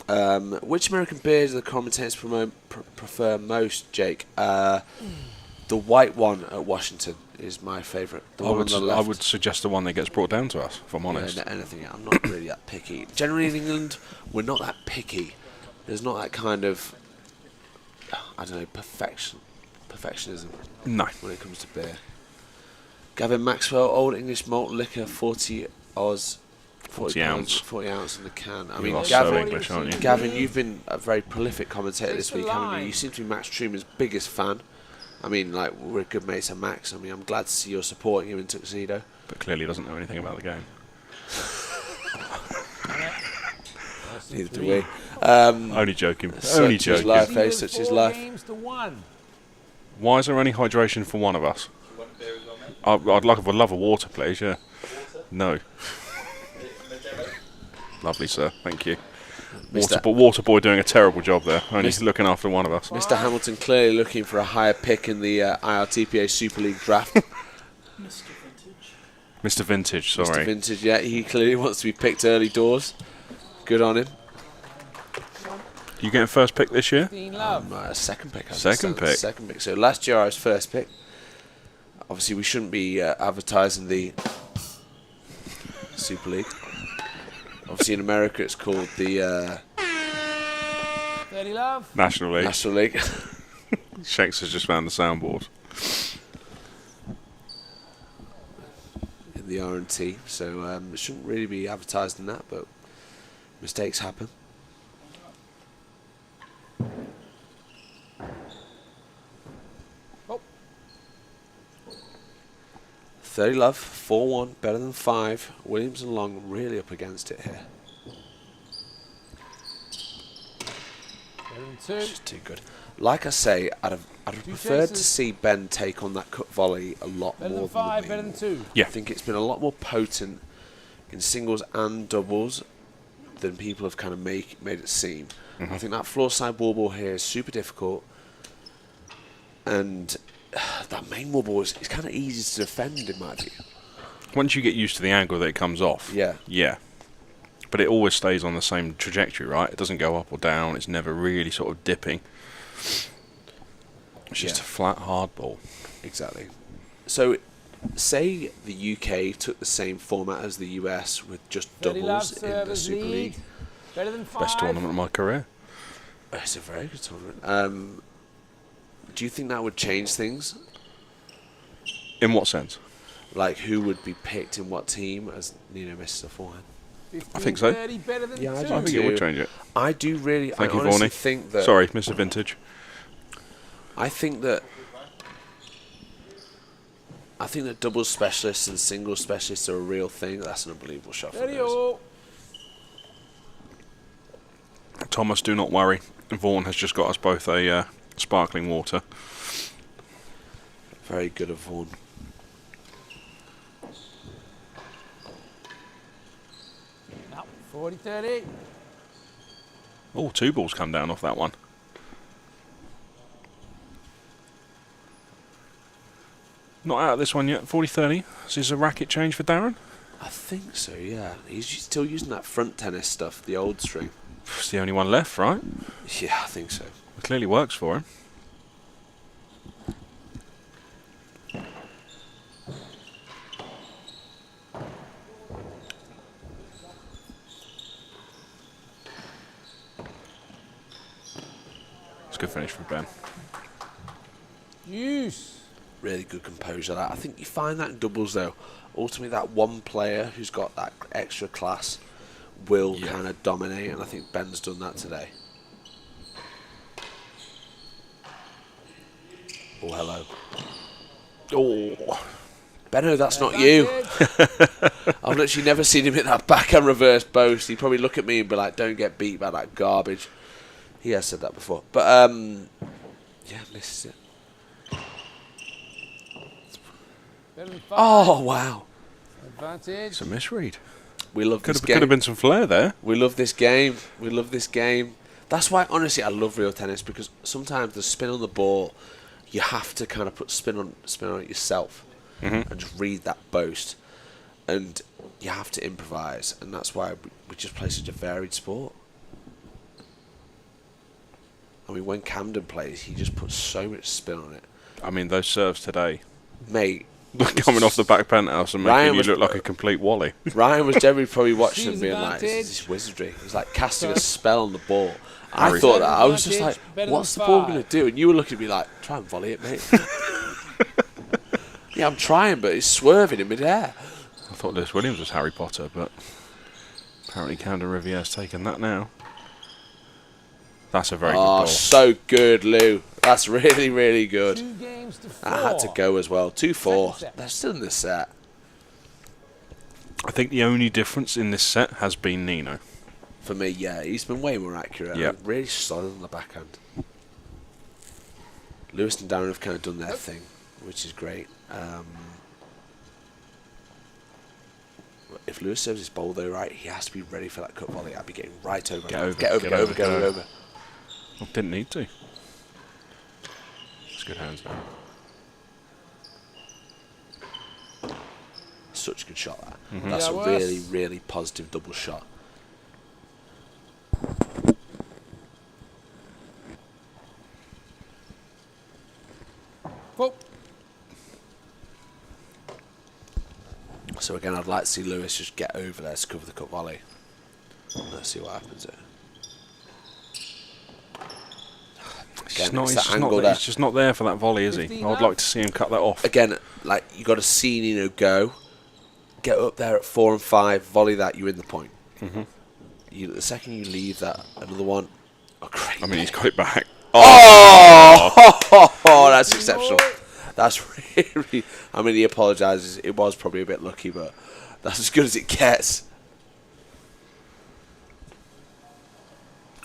Which American beer do the commentators prefer most, Jake? The white one at Washington is my favourite. The one on the I left. would suggest the one that gets brought down to us, if I'm honest. Yeah, anything. I'm not really that picky. Generally in England, we're not that picky. There's not that kind of, I don't know, perfectionism No. when it comes to beer. Gavin Maxwell, Old English malt liquor, 40 Oz, 40 ounce. 40 ounce in the can. I You mean, are so Gavin, English, aren't you? Gavin, you've been a very prolific commentator It's this week, the haven't you? line. You seem to be Max Truman's biggest fan. I mean, like, we're good mates of Max. I mean, I'm glad to see you're supporting him in Tuxedo. But clearly doesn't know anything about the game. Neither do we. Only joking. Only Such is joking. life, eh? Such is 4 life. games to 1. Why is there any hydration for one of us? I'd love a water, please, yeah. No. Lovely, sir. Thank you. Mr. Water boy doing a terrible job there. Only Mr. looking after one of us. Mr. Hamilton clearly looking for a higher pick in the IRTPA Super League draft. Mr. Vintage, sorry. Mr. Vintage, yeah, he clearly wants to be picked early doors. Good on him. You getting first pick this year? 15 love. Second pick. Second pick. Second pick. So last year I was first pick. Obviously, we shouldn't be advertising the Super League. Obviously, in America, it's called the 30 love. National League. National League. Shanks has just found the soundboard. In the R&T. So it shouldn't really be advertising that, but mistakes happen. Oh. 30 love, 4-1, better than 5. Williams and Long really up against it here. Better than 2. It's just too good. Like I say, I'd have preferred to see Ben take on that cut volley a lot Better more than 5, than better than 2. Yeah. I think it's been a lot more potent in singles and doubles than people have kind of made it seem. Mm-hmm. I think that floor side wall ball here is super difficult, and that main wall ball is kind of easy to defend in my view. Once you get used to the angle that it comes off. Yeah. Yeah. But it always stays on the same trajectory, right? It doesn't go up or down. It's never really sort of dipping. It's just a flat, hard ball. Exactly. So, say the UK took the same format as the US with just 30 love, doubles in the servers Super lead. League. Better than 5. Best tournament of my career. It's a very good tournament. Do you think that would change things? In what sense? Like who would be picked in what team as Nino misses a forehand? 15, I think so. 30, better than Yeah, I 2. do I think it would change it. I do really. Thank I you, honestly Vorney. think that. Sorry, Mr. Vintage. I think that doubles specialists and singles specialists are a real thing. That's an unbelievable shot from 30 those. all. Thomas, do not worry. Vaughan has just got us both a sparkling water. Very good of Vaughan. No, 40, 30. Oh, 2 balls come down off that one. Not out of this one yet. 40-30. Is this a racket change for Darren? I think so. Yeah, he's still using that front tennis stuff, the old string. It's the only one left, right? Yeah, I think so. It clearly works for him. It's a good finish from Ben. Use. Really good composure. I think you find that in doubles though. Ultimately, that one player who's got that extra class will kind of dominate, and I think Ben's done that today. Oh, hello. Oh, Benno, that's not you. I've literally never seen him hit that backhand reverse boast. He'd probably look at me and be like, don't get beat by that garbage. He has said that before. But, yeah, misses it. Better than 5. Oh, wow. Advantage. it's a misread. We love this game. Could have been some flair there. We love this game. We love this game. That's why, honestly, I love real tennis, because sometimes the spin on the ball, you have to kind of put spin on it yourself and just read that boast. And you have to improvise, and that's why we just play such a varied sport. I mean, when Camden plays, he just puts so much spin on it. I mean, those serves today. Mate. Coming off the back penthouse and making you look like a complete wally. Ryan was generally probably watching Seems and being like, advantage. this is wizardry. He's like casting a spell on the ball. Harry. I thought that. I was just like, Advantage, better what's the than ball 5. going to do? And you were looking at me like, try and volley it, mate. Yeah, I'm trying, but it's swerving in midair. I thought Lewis Williams was Harry Potter, but apparently Camden Rivier's taken that now. That's a very good Oh, ball. so good, Lou. That's really, really good. 2 games to 4. That had to go as well. 2-4. Second set. They're still in the set. I think the only difference in this set has been Nino. For me, yeah, he's been way more accurate. Yep. And really solid on the backhand. Lewis and Darren have kind of done their thing, which is great. If Lewis serves his bowl though right, he has to be ready for that cut volley. I'd be getting right over. Get over, Get over. Well, didn't need to. It's good hands now. such a good shot there. Mm-hmm. That's Yeah, a worse. really, really positive double shot. Whoa. So again, I'd like to see Lewis just get over there to cover the cut volley. Let's see what happens there. He's just not there for that volley, is he? I would like to see him cut that off. Again, like, you got to see Nino go, get up there at 4 and 5, volley that, you're in the point. Mm-hmm. The second you leave that, another one. Oh, great. I mean, he's got it back. Oh, that's exceptional. That's really. I mean, he apologises. It was probably a bit lucky, but that's as good as it gets.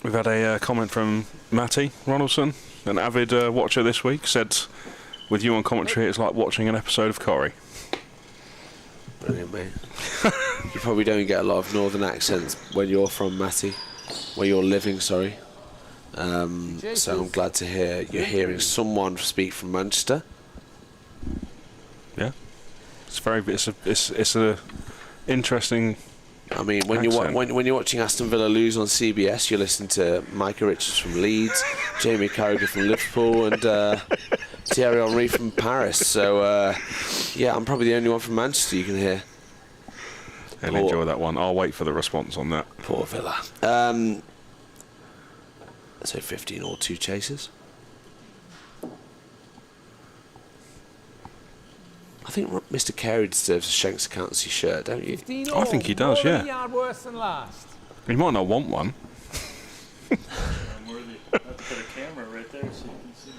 We've had a comment from Matty Ronaldson, an avid watcher this week, said, with you on commentary, it's like watching an episode of Corrie. Brilliant, mate. You probably don't get a lot of northern accents when you're from Matty, where you're living, sorry. So I'm glad to hear you're hearing someone speak from Manchester. Yeah, it's a interesting. I mean, when you're watching Aston Villa lose on CBS, you're listening to Micah Richards from Leeds, Jamie Carragher from Liverpool, and Thierry Henry from Paris. So yeah, I'm probably the only one from Manchester you can hear. I'll enjoy that one. I'll wait for the response on that. Poor Villa. So 15 or 2 chases. I think Mr. Carey deserves a Shanks Accountancy shirt, don't you? 15 I think he does, yeah. Yard worse than last. He might not want one. I'm worthy. I have to put a camera right there so you can see me.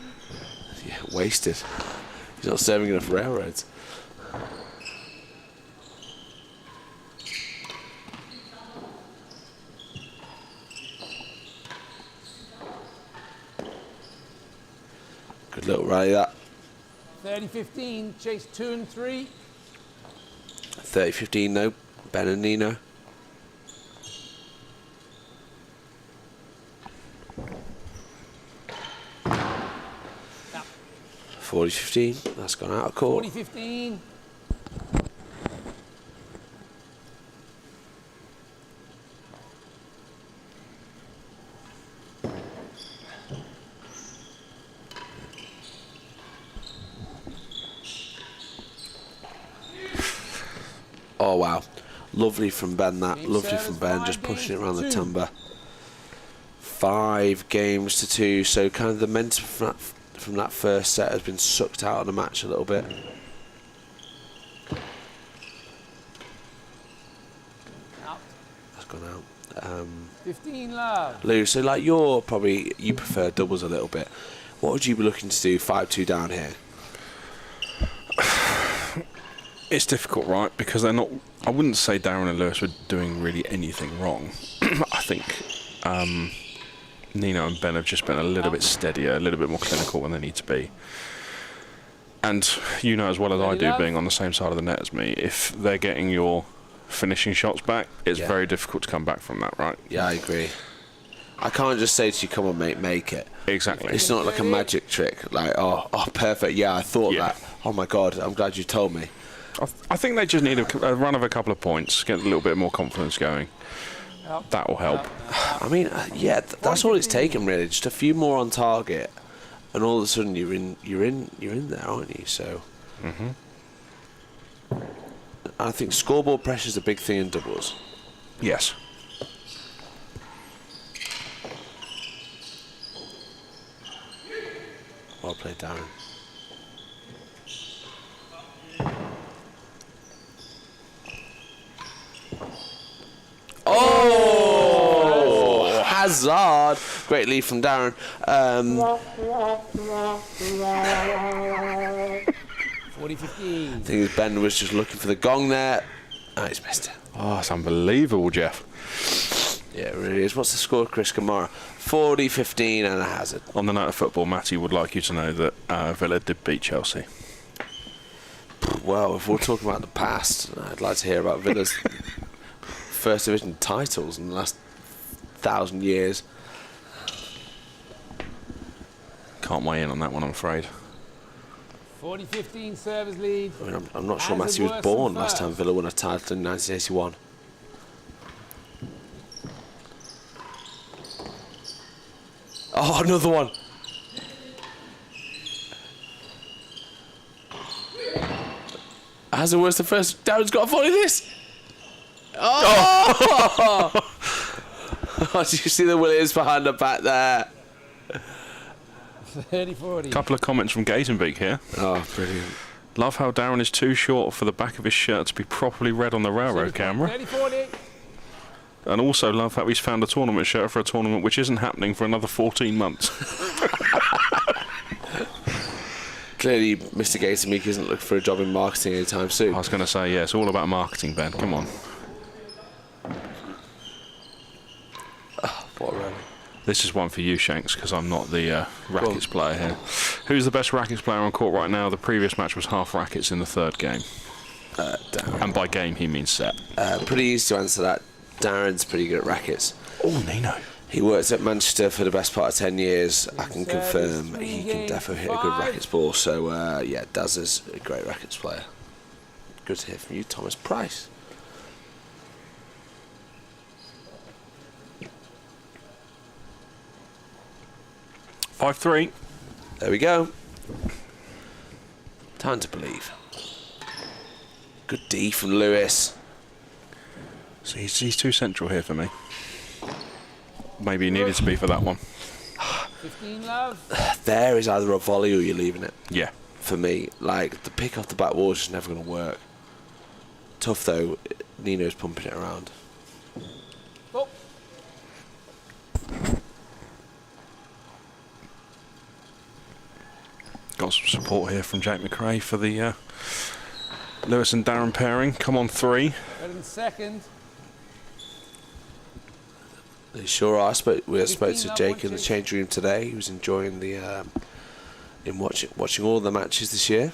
Yeah, wasted. He's not serving enough railroads. Good little rally that. 30-15, chase 2 and 3. 30-15 no, Ben and Nino. Now, 40-15, that's gone out of court. 40-15. Oh wow, lovely from Ben that, lovely from Ben, just pushing it around the timber. 5 games to 2, so kind of the momentum from that first set has been sucked out of the match a little bit. Out. That's gone out. 15 love. Lou, so like you prefer doubles a little bit. What would you be looking to do 5-2 down here? It's difficult, right? Because they're not. I wouldn't say Darren and Lewis were doing really anything wrong. I think Nino and Ben have just been a little bit steadier, a little bit more clinical when they need to be. And you know as well as I do, being on the same side of the net as me, if they're getting your finishing shots back, it's very difficult to come back from that, right? Yeah, I agree. I can't just say to you, come on mate, make it. Exactly. It's not like a magic trick, like, oh perfect, yeah, I thought that. Oh my God, I'm glad you told me. I think they just need a run of a couple of points, get a little bit more confidence going. That will help. I mean, yeah, that's all it's taken really. Just a few more on target, and all of a sudden you're in there, aren't you? So, I think scoreboard pressure is a big thing in doubles. Yes. Well played, Darren. Oh, Hazard! Great lead from Darren. 40-15. I think Ben was just looking for the gong there. Oh, he's missed it. Oh, it's unbelievable, Jeff. Yeah, it really is. What's the score, Chris Kamara? 40-15 and a hazard. On the note of football, Matty would like you to know that Villa did beat Chelsea. Well, if we're talking about the past, I'd like to hear about Villa's First Division titles in the last 1,000 years. Can't weigh in on that one, I'm afraid. 40-15 service lead. I mean, I'm not sure As Matthew it was works born in last time first. Villa won a title in 1981. Oh, another one. Hazard was the first. Darren's got to volley this. Oh! Oh, did you see the Williams behind the back there? 30-40. Couple of comments from Gatenbeek here. Oh, brilliant. Love how Darren is too short for the back of his shirt to be properly read on the railroad camera. 30-40. And also love how he's found a tournament shirt for a tournament which isn't happening for another 14 months. Clearly, Mr. Gatenbeek isn't looking for a job in marketing anytime soon. I was going to say, yeah, it's all about marketing, Ben. Come on. What a rally. This is one for you, Shanks, because I'm not the rackets player here. Who's the best rackets player on court right now? The previous match was half rackets in the third game. And by game, he means set. Pretty easy to answer that. Darren's pretty good at rackets. Oh, Nino. He worked at Manchester for the best part of 10 years. I can confirm he can definitely hit a good rackets ball. So, yeah, Daz is a great rackets player. Good to hear from you, Thomas Price. Five 5-3. There we go. Time to believe. Good D from Lewis. So he's too central here for me. Maybe he needed to be for that one. 15 love. There is either a volley or you're leaving it. Yeah. For me, like, the pick off the back wall is just never going to work. Tough though, Nino's pumping it around. Oh. Got some support here from Jake McRae for the Lewis and Darren pairing. Come on, 3. Better than second. They sure are. We spoke 15 to love, Jake in the 1-2. change room today. He was enjoying the watching all the matches this year,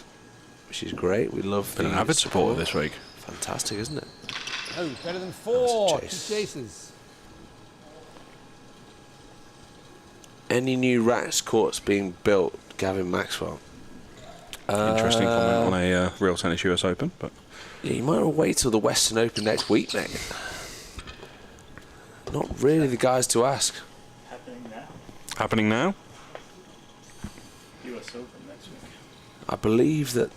which is great. We love Been an the avid supporter this week. Fantastic, isn't it? Oh, better than 4. Two chase. chases. Any new racks courts being built, Gavin Maxwell? Interesting comment on a Real Tennis US Open, but Yeah, you might want to wait till the Western Open next week, mate. Not really the guys to ask. Happening now. happening now. US Open next week. I believe that.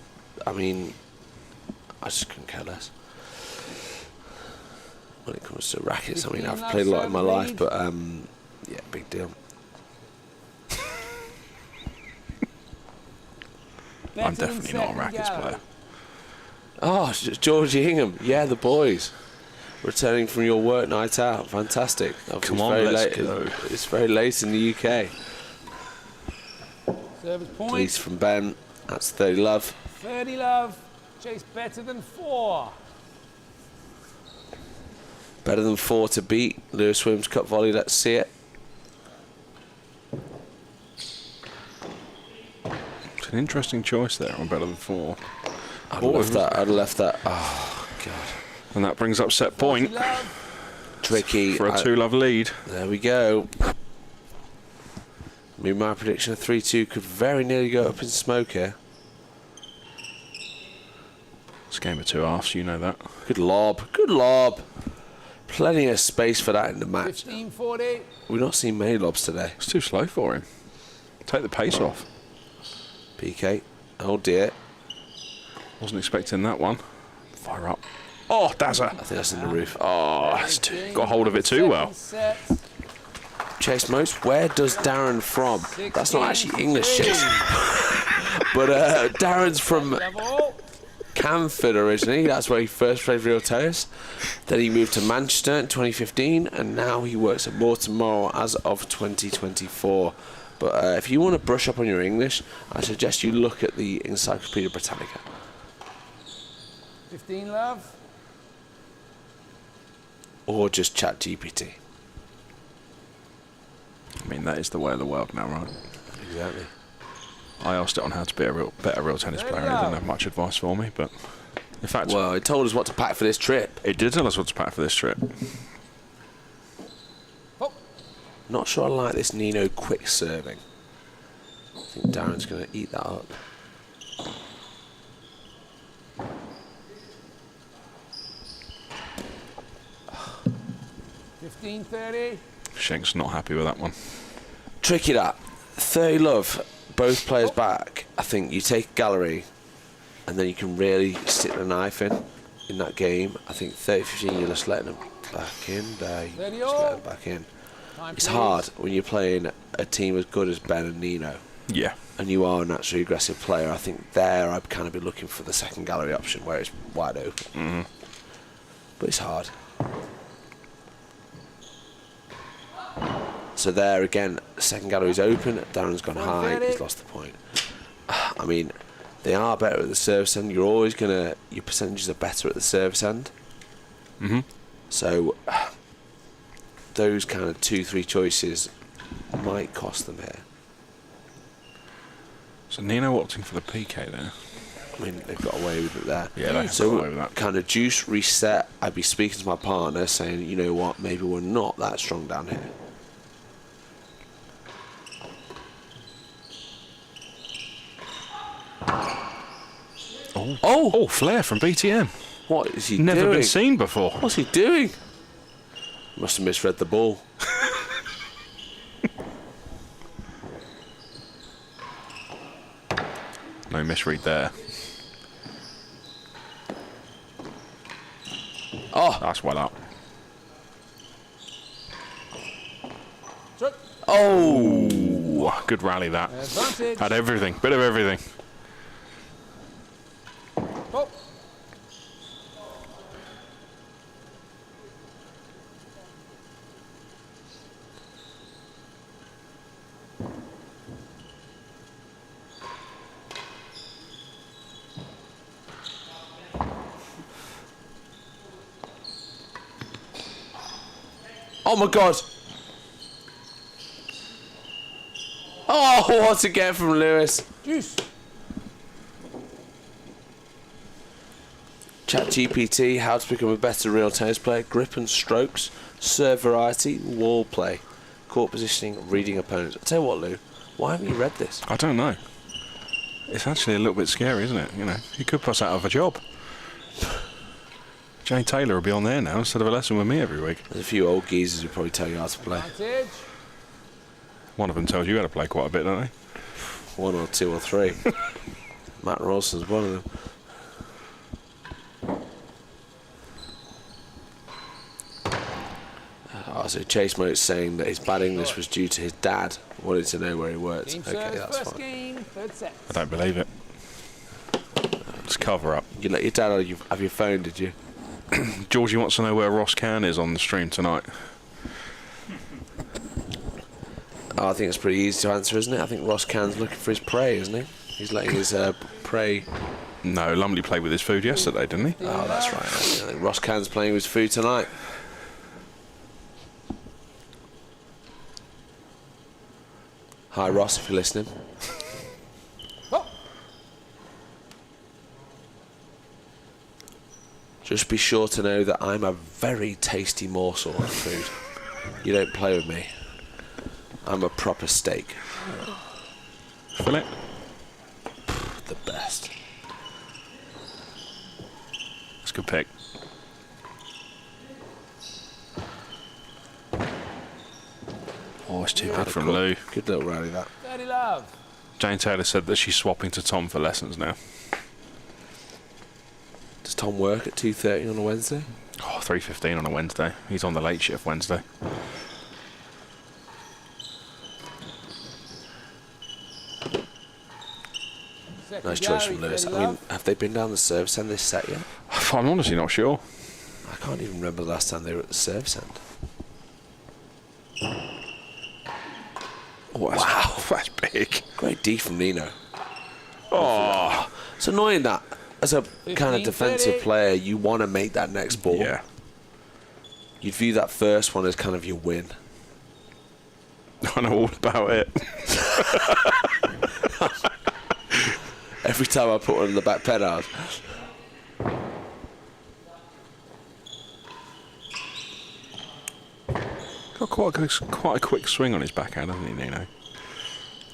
I mean, I just couldn't care less. When it comes to rackets, I mean, I've played a lot in my life, but yeah, big deal. I'm definitely not a rackets player. Oh, Georgie Hingham. Yeah, the boys. Returning from your work night out. Fantastic. Come It's on, very let's late. go. It's very late in the UK. Service Release point. from Ben. That's 30 love. 30 love. Chase better than 4. Better than 4 to beat. Lewis Williams cut volley. Let's see it. It's an interesting choice there on better than 4. I'd have left that. I'd have left that. Oh, God. And that brings up set point 40 love. Tricky. for a 2-love lead. There we go. I mean, my prediction of 3-2 could very nearly go up in smoke here. It's a game of 2 halves, you know that. Good lob. Good lob. Plenty of space for that in the match. 15-40. We've not seen many lobs today. It's too slow for him. Take the pace off. PK. Oh dear. Wasn't expecting that one. Fire up. Oh, Dazza. I think that's in the roof. Oh, that's got hold of it too well. Set. Chase Most, where does Darren from? That's not actually English, Chase. But Darren's from Level. Camford originally. That's where he first played real tennis. Then he moved to Manchester in 2015, and now he works at Baltimore as of 2024. But if you want to brush up on your English, I suggest you look at the Encyclopedia Britannica. 15 love. Or just chat GPT. I mean, that is the way of the world now, right? Exactly. I asked it on how to be a better real tennis There you player, and it go. didn't have much advice for me. But in fact, Well, it told us what to pack for this trip. it did tell us what to pack for this trip. Oh. Not sure I like this Nino quick serving. I think Darren's going to eat that up. 15-30. Schenk's not happy with that one. Tricky that. 30 love, both players back. I think you take a gallery and then you can really stick the knife in that game. I think 30-15, you're just letting them back in there. Just let them back in. It's hard when you're playing a team as good as Ben and Nino. Yeah. And you are a naturally aggressive player. I think there I'd kind of be looking for the second gallery option where it's wide open. But it's hard. So there again, second gallery's open. Darren's gone high. He's lost the point. I mean, they are better at the service end. You're always gonna. Your percentages are better at the service end. So those kind of 2-3 choices might cost them here. So Nino opting for the PK there. I mean, they've got away with it there. Yeah, they've so got away with that. Kind of juice reset. I'd be speaking to my partner, saying, you know what, maybe we're not that strong down here. Oh, Flair from BTM. What is he Never doing? been seen before. What's he doing? Must have misread the ball. No misread there. Oh, That's well up. oh! Good rally that. Advantage. Had everything. Bit of everything. Oh. Oh my God! Oh, what a get from Lewis! Juice. ChatGPT, how to become a better real tennis player, grip and strokes, serve variety, wall play, court positioning, reading opponents. I tell you what, Lou, why haven't you read this? I don't know. It's actually a little bit scary, isn't it? You know, he could put us out of a job. Jane Taylor will be on there now instead of a lesson with me every week. There's a few old geezers who probably tell you how to play. Advantage. One of them tells you how to play quite a bit, don't they? 1 or 2 or 3. Matt Rawson's one of them. Oh, so Chase Mote's saying that his bad English was due to his dad wanted to know where he worked. Team Okay, serves that's first fine. game, third set. I don't believe it. Just cover up. You let your dad have your phone, did you? Georgie wants to know where Ross Can is on the stream tonight. Oh, I think it's pretty easy to answer, isn't it? I think Ross Can's looking for his prey, isn't he? He's letting his prey... No, Lumley played with his food yesterday, didn't he? Oh, that's right. I think Ross Can's playing with his food tonight. Hi, Ross, if you're listening. Oh. Just be sure to know that I'm a very tasty morsel of food. You don't play with me. I'm a proper steak. Fillet. The best. That's a good pick. Oh, it's too good from Lou. Good little rally, that. Dirty love. Jane Taylor said that she's swapping to Tom for lessons now. Does Tom work at 2:30 on a Wednesday? Oh, 3:15 on a Wednesday. He's on the late shift Wednesday. Second Nice choice from gallery, Lewis. dirty I mean, love. have they been down the service end this set yet? I'm honestly not sure. I can't even remember the last time they were at the service end. Oh, wow, that's big. Great D from Nino. Oh, It's annoying that, as a kind of 15, defensive 30. player, you want to make that next ball. yeah. You'd view that first one as kind of your win. I know all about it. Every time I put one in the back pedal, Got quite a quick swing on his backhand, hasn't he, Nino?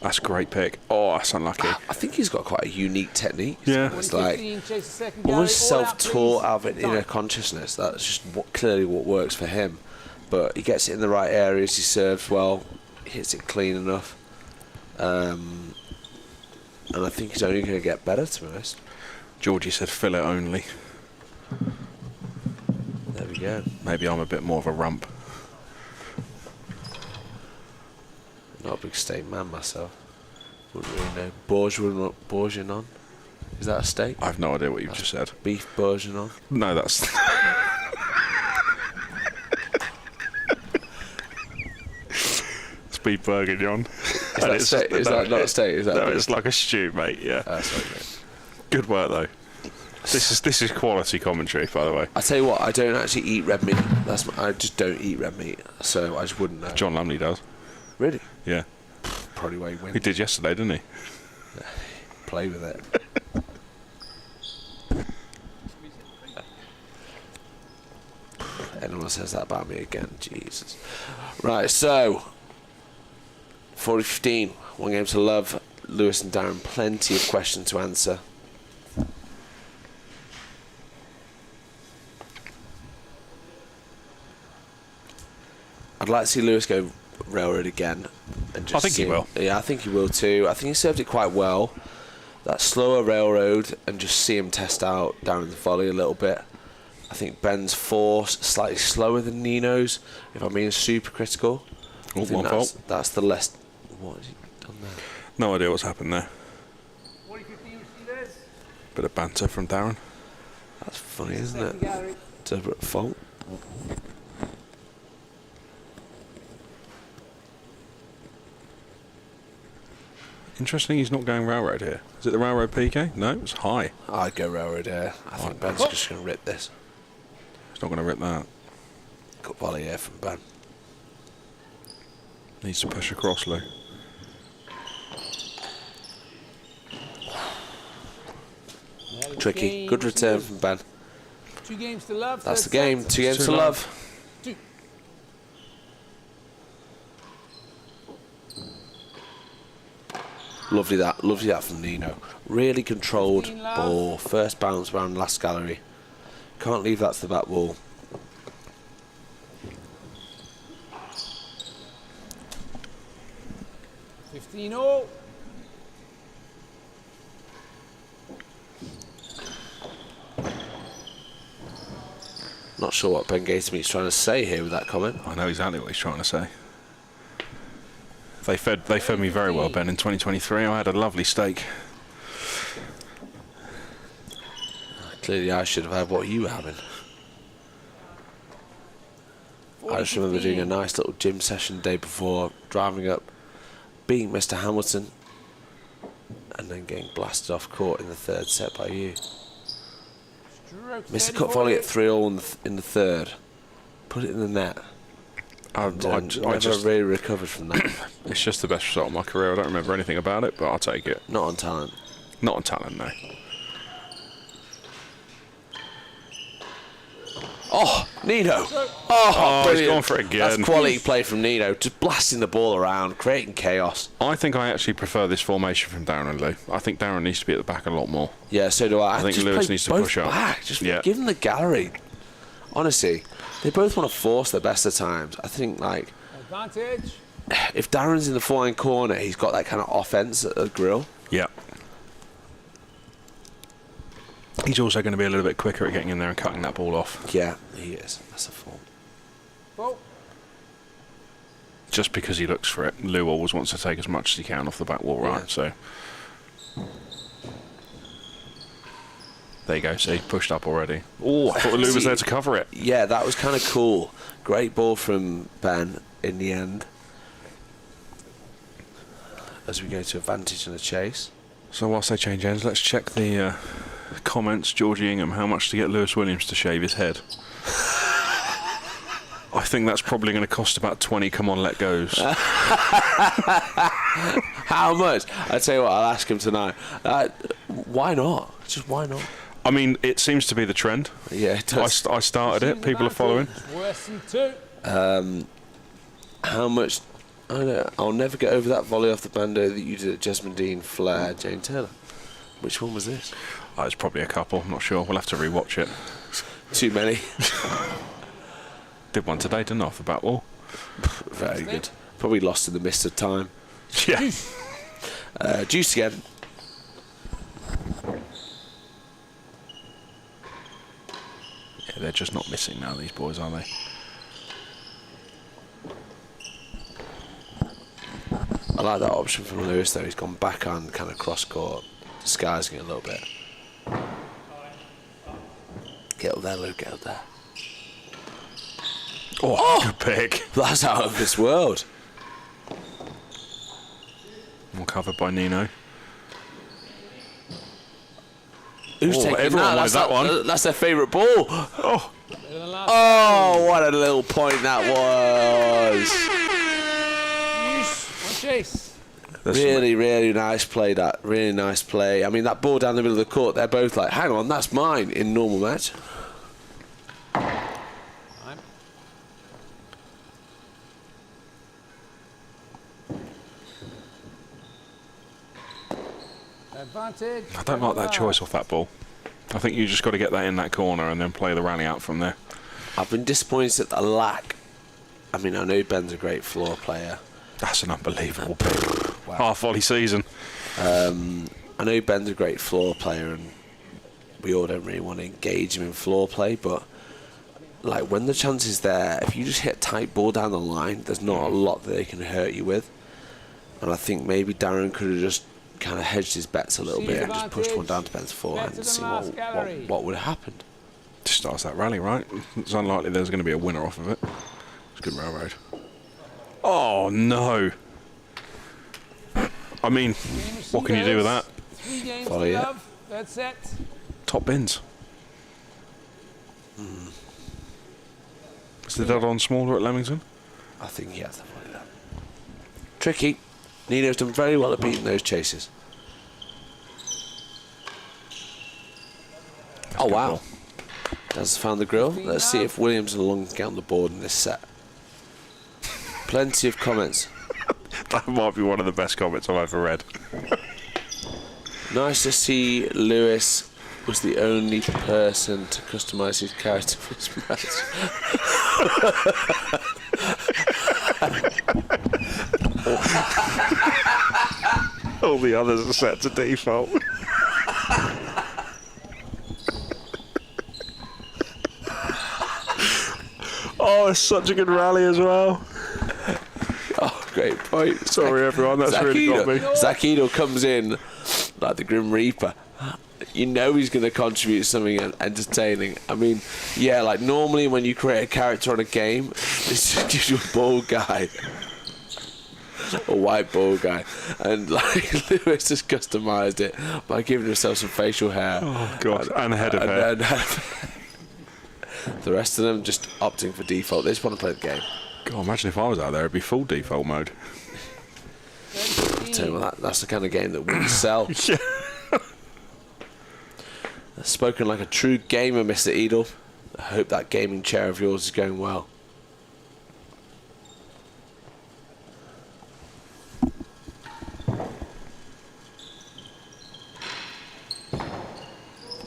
That's a great pick. Oh, that's unlucky. I think he's got quite a unique technique. Yeah. It's like 15, chase the second gallery, almost all out, self-taught please. out of an inner consciousness. That's just clearly what works for him. but he gets it in the right areas. He serves well, hits it clean enough, and I think he's only going to get better, to be honest. Georgie said fill it only. There we go. Maybe I'm a bit more of a rump. Not a big steak man myself. Wouldn't really know. Bourguignon? Is that a steak? I have no idea what you've just said. Beef bourguignon? No, that's... It's beef bourguignon. Is that not a steak? Is that no, beef? it's like a stew, mate, yeah. Sorry, mate. Good work, though. This is quality commentary, by the way. I tell you what, I don't actually eat red meat. I just don't eat red meat, so I just wouldn't know. John Lumley does. Really? Yeah. Probably why he wins. He did yesterday, didn't he? Play with it. Anyone says that about me again, Jesus. Right, so 40-15, 1 game to love. Lewis and Darren, plenty of questions to answer. I'd like to see Lewis go railroad again. And just I think he will. Yeah, I think he will too. I think he served it quite well. That slower railroad, and just see him test out Darren's volley a little bit. I think Ben's force slightly slower than Nino's, if I'm being super critical. Oh, I think one fault. that's the less... What has he done there? No idea what's happened there. 40-15 receivers. Bit of banter from Darren. That's funny, isn't it? Deliberate fault. Interesting, he's not going railroad here. Is it the railroad PK? No, it's high. I'd go railroad here. I think Ben's just going to rip this. He's not going to rip that. Good volley here from Ben. Needs to push across, Lou. Tricky. Good return from Ben. 2 games to love. That's the third game. set. 2 games Two to love. love. 2. Lovely that from Nino. Really controlled 15 love. ball. First bounce around last gallery. Can't leave that to the back wall. $15-all. Not sure what Ben Gatemeat's trying to say here with that comment. I know exactly what he's trying to say. They fed me very well, Ben, in 2023. I had a lovely steak. Clearly I should have had what you were having. I just remember doing a nice little gym session the day before, driving up, beating Mr. Hamilton, and then getting blasted off court in the 3rd set by you. Missed a cut volley at 3-all in the 3rd. Put it in the net. I Never just really recovered from that. It's just the best result of my career. I don't remember anything about it, but I'll take it. Not on talent. Not on talent, no. Oh, Nino! Oh, he's brilliant. gone for it again. That's quality play from Nino. Just blasting the ball around, creating chaos. I think I actually prefer this formation from Darren and Lou. I think Darren needs to be at the back a lot more. Yeah, so do I. I think just Lewis play needs to both push up. back. Just Yeah. give them the gallery. Honestly, they both want to force their best of times. I think, like, Advantage. if Darren's in the flying corner, he's got that kind of offense at the grill. Yeah. He's also going to be a little bit quicker at getting in there and cutting that ball off. Yeah, he is. That's a fault. Fault. Just because he looks for it. Lou always wants to take as much as he can off the back wall, right? Yeah. So there you go. See, pushed up already. Oh, I thought Lou was there to cover it. Yeah, that was kind of cool. Great ball from Ben in the end. As we go to advantage and a chase. So whilst they change ends, let's check the comments. Georgie Ingham, how much to get Lewis Williams to shave his head? I think that's probably going to cost about 20 come on let goes. How much? I tell you what, I'll ask him tonight. Why not? Just why not? I mean, it seems to be the trend. Yeah, it does. I started it. People are following. Worse than 2. How much? I don't know. I'll never get over that volley off the bando that you did at Jesmond Dean, Flair, Jane Taylor. Which one was this? It's probably a couple. I'm not sure. We'll have to rewatch it. Too many. Did one today, didn't I, for Batwall? Very good. Probably lost in the mist of time. Yeah. Juice again. Yeah, they're just not missing now, these boys, are they? I like that option from Lewis though. He's gone back on kind of cross court, disguising it a little bit. Get up there, Luke, get up there. Oh, good pick. That's out of this world. Well covered by Nino. Who's Oh, taking everyone that? likes that one. That's their favourite ball. Oh, Oh, what a little point that was. One chase. Really, really nice play, that. Really nice play. I mean, that ball down the middle of the court, they're both like, hang on, that's mine in normal match. Advantage. I don't like that choice off that ball. I think you just got to get that in that corner and then play the rally out from there. I've been disappointed at the lack. I mean, I know Ben's a great floor player. That's an unbelievable pick. Wow. Half volley season. I know Ben's a great floor player and we all don't really want to engage him in floor play, but like when the chance is there, if you just hit a tight ball down the line, there's not a lot that they can hurt you with. And I think maybe Darren could have just kind of hedged his bets a little bit and just pushed one down to Ben's forehand and see what would have happened. Just starts that rally, right? It's unlikely there's going to be a winner off of it. It's a good railroad. Oh, no. I mean, what can you do with that? 3 games Follow to you. love. That's it. Top bins. Is the dead on smaller at Leamington? I think he has to follow that. Tricky. Nino's done very well at beating those chases. Oh, good wow. ball. Has found the grill. Let's see if Williams and Long can get on the board in this set. Plenty of comments. That might be one of the best comments I've ever read. Nice to see Lewis was the only person to customise his character for this match. All the others are set to default. Oh, it's such a good rally as well. Oh, great point. Sorry, everyone, that's really got me. Zakido comes in like the Grim Reaper. You know he's going to contribute something entertaining. I mean, yeah, like normally when you create a character on a game, it's just you a bald guy. A white bald guy. And like Lewis has customised it by giving himself some facial hair. Oh, God, and a head of hair. The rest of them just opting for default. They just want to play the game. God, imagine if I was out there, it'd be full default mode. Tell you what, that's the kind of game that would sell. Yeah. Spoken like a true gamer, Mr. Edel. I hope that gaming chair of yours is going well.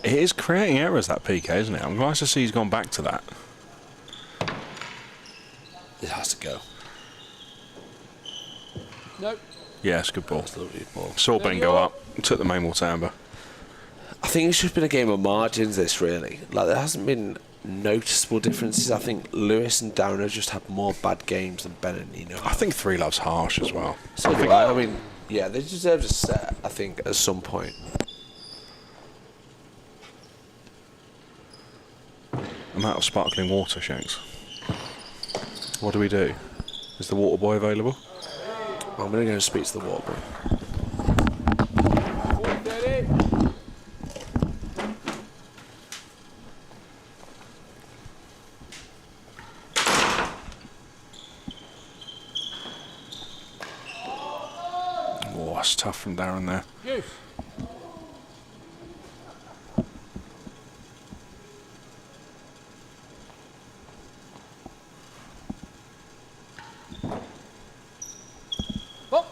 It is creating errors, that PK, isn't it? I'm glad to see he's gone back to that. It has to go. Nope. Yeah, it's a good ball. That's a lovely ball. Saw Ben go up, took the main wall to amber. I think it's just been a game of margins, this, really. Like, there hasn't been noticeable differences. I think Lewis and Darren have just had more bad games than Ben and Nino. I think 3 Love's harsh as well. So do I. I mean, yeah, they deserve a set, I think, at some point. I'm out of sparkling water, Shanks. What do we do? Is the water boy available? I'm going to go and speak to the water boy. 4:30. Oh, that's tough from Darren there. Juice. Oh.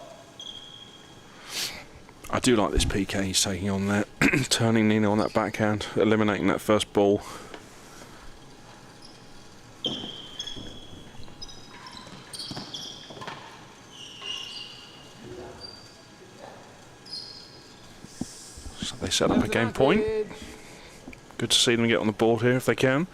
I do like this PK he's taking on there. Turning Nino on that backhand, eliminating that first ball. They set up a game point. Good to see them get on the board here if they can.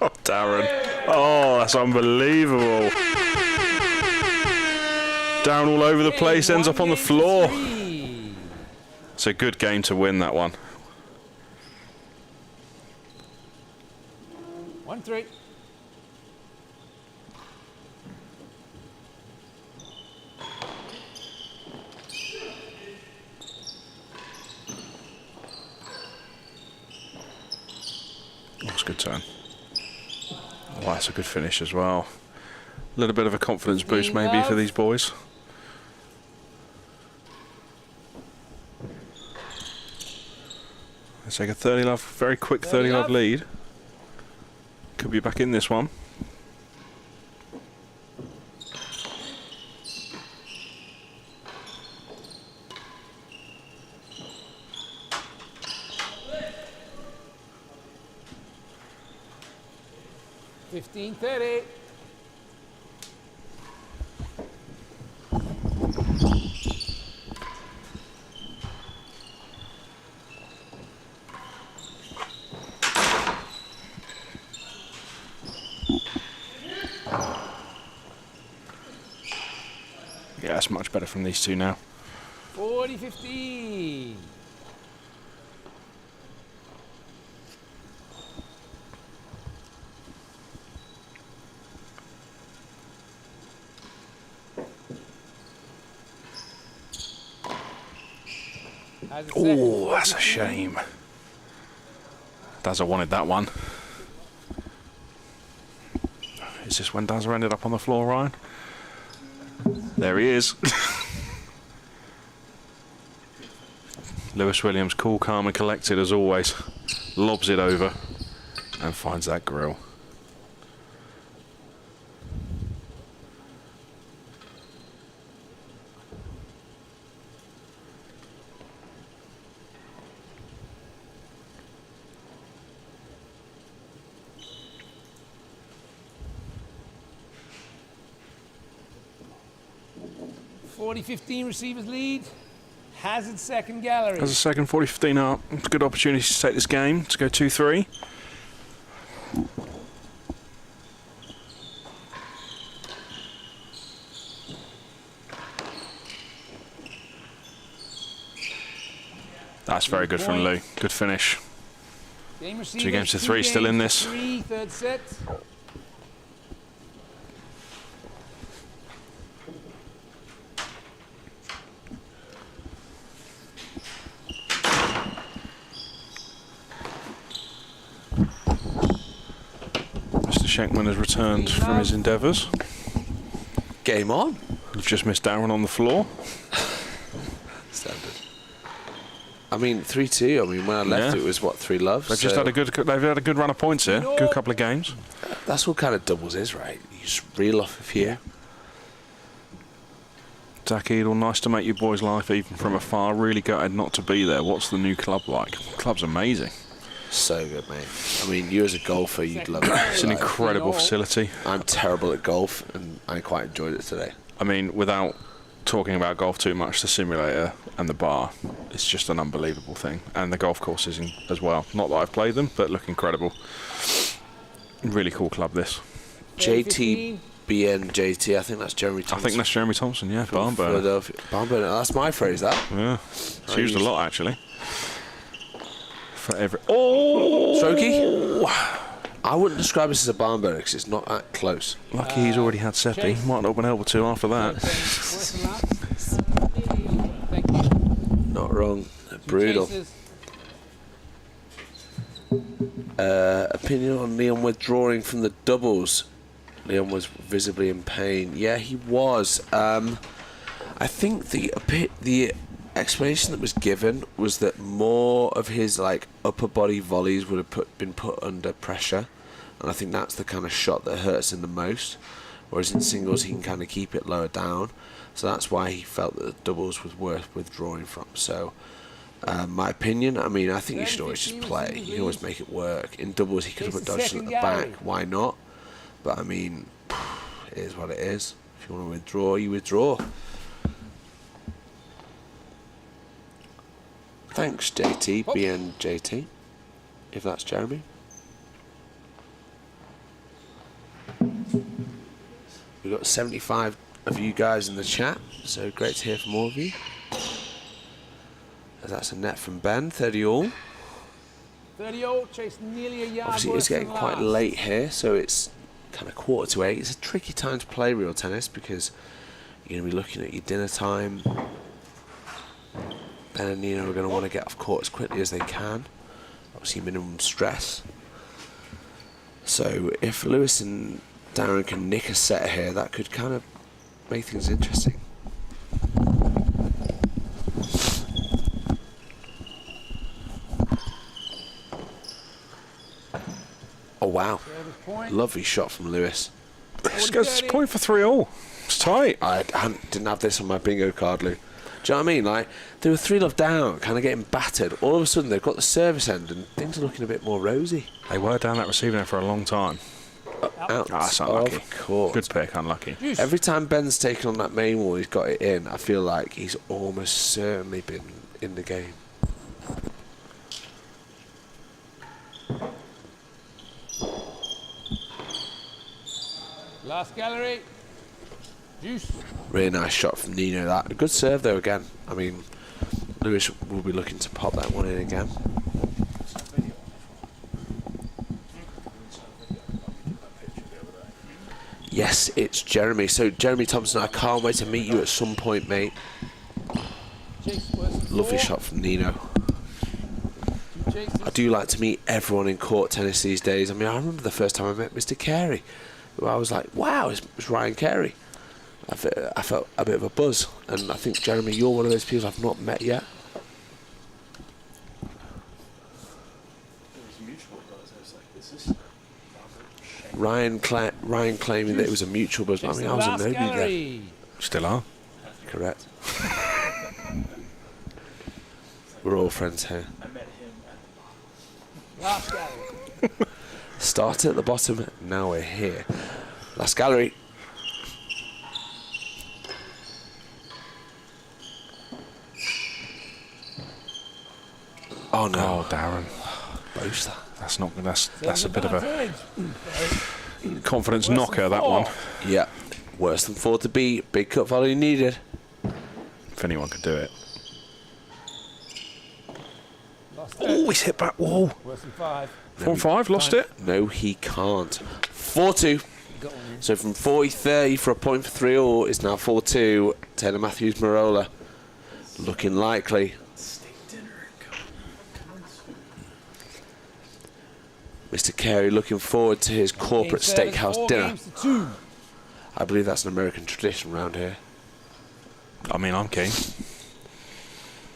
Oh, Darren. Oh, that's unbelievable. Down all over the place, ends up on the floor. It's a good game to win that one. 1-3. That's a good turn. Oh, that's a good finish as well. A little bit of a confidence boost maybe for these boys. Let's take a 30-love, very quick 30-love lead. Could be back in this one. $15.30. Yeah, it's much better from these two now. 40-15. Oh, that's a shame. Dazza wanted that one. Is this when Dazza ended up on the floor, Ryan? There he is. Lewis Williams, cool, calm and collected as always. Lobs it over and finds that grill. $40-15 receivers lead. Hazard second gallery. As a second, 40-15 up. It's a good opportunity to take this game, to go 2-3. That's very good from Lou. Good finish. Game 2 games to 3, still in this. 3, third set. Mr. Schenkman has returned from his endeavours. Game on. We've just missed Darren on the floor. Standard. I mean, 3-2. I mean, when I left, Yeah. it was what, 3-love. They've just had a good. They've had a good run of points here. Good couple of games. That's what kind of doubles is, right? You just reel off a few. Zach Edel, nice to make your boys' life even from afar. Really gutted not to be there. What's the new club like? The club's amazing. So good, mate. I mean, you as a golfer, you'd love it. It's an incredible facility. I'm terrible at golf, and I quite enjoyed it today. I mean, without talking about golf too much, the simulator and the bar, it's just an unbelievable thing. And the golf courses as well. Not that I've played them, but look incredible. Really cool club, this. JTBNJT, I think that's Jeremy Thompson. I think that's Jeremy Thompson, yeah, from Barnburner. Philadelphia. Barnburner, that's my phrase, that. Yeah, it's used a lot, actually. For every... Oh! Strokey? I wouldn't describe this as a barn burner because it's not that close. Lucky he's already had Seppi. Might not have been able to after that. Thank you. Not wrong. Brutal. Opinion on Leon withdrawing from the doubles. Leon was visibly in pain. Yeah, he was. I think the explanation that was given was that more of his like upper body volleys would have been put under pressure, and I think that's the kind of shot that hurts him the most. Whereas in singles he can kind of keep it lower down, so that's why he felt that the doubles was worth withdrawing from. So, my opinion, I mean, I think you should always just play. You can always make it work. In doubles he could have put Dodgson at the back. Why not? But I mean, it is what it is. If you want to withdraw, you withdraw. Thanks, JT, BNJT, if that's Jeremy. We've got 75 of you guys in the chat, so great to hear from all of you. As that's a net from Ben, 30 all. 30 all, chase nearly a yard. Obviously, it's getting quite late here, so it's kind of 7:45. It's a tricky time to play real tennis because you're going to be looking at your dinner time. Ben and Nino are going to want to get off court as quickly as they can. Obviously, minimum stress. So if Lewis and Darren can nick a set here, that could kind of make things interesting. Oh wow, lovely shot from Lewis. It's point for 3-all. It's tight. I didn't have this on my bingo card, Lou. Do you know what I mean? Like, they were 3-love down, kind of getting battered. All of a sudden, they've got the service end, and things are looking a bit more rosy. They were down that receiving end for a long time. Out. That's unlucky. Of course. Good pick, unlucky. Every time Ben's taken on that main wall, he's got it in. I feel like he's almost certainly been in the game. Last gallery. Juice. Really nice shot from Nino. That a good serve though again. I mean, Lewis will be looking to pop that one in again. Yes, it's Jeremy. So Jeremy Thompson, I can't wait to meet you at some point, mate. Lovely shot from Nino. I do like to meet everyone in court tennis these days. I mean, I remember the first time I met Mr. Carey, who I was like, wow, it's Ryan Carey. I felt a bit of a buzz, and I think, Jeremy, you're one of those people I've not met yet. Ryan claiming that it was a mutual buzz. I mean, I was a nobody there. Still are. Correct. We're all friends here. I met him at the Last gallery. Started at the bottom, now we're here. Last gallery. Oh no. Oh, Darren. Boast that. That's not. That's a bit of a confidence knocker. That one. Yeah. Worse than 4 to beat. Big cut volley needed. If anyone could do it. Lost Oh, he's hit back wall. Worse than 5. 4-5. Lost it. No, he can't. 4-2. So from 40-30 for a point for 3-all is now 4-2. Taylor Matthews Merola. Looking likely. Mr. Carey looking forward to his corporate steakhouse dinner. I believe that's an American tradition around here. I mean, I'm keen.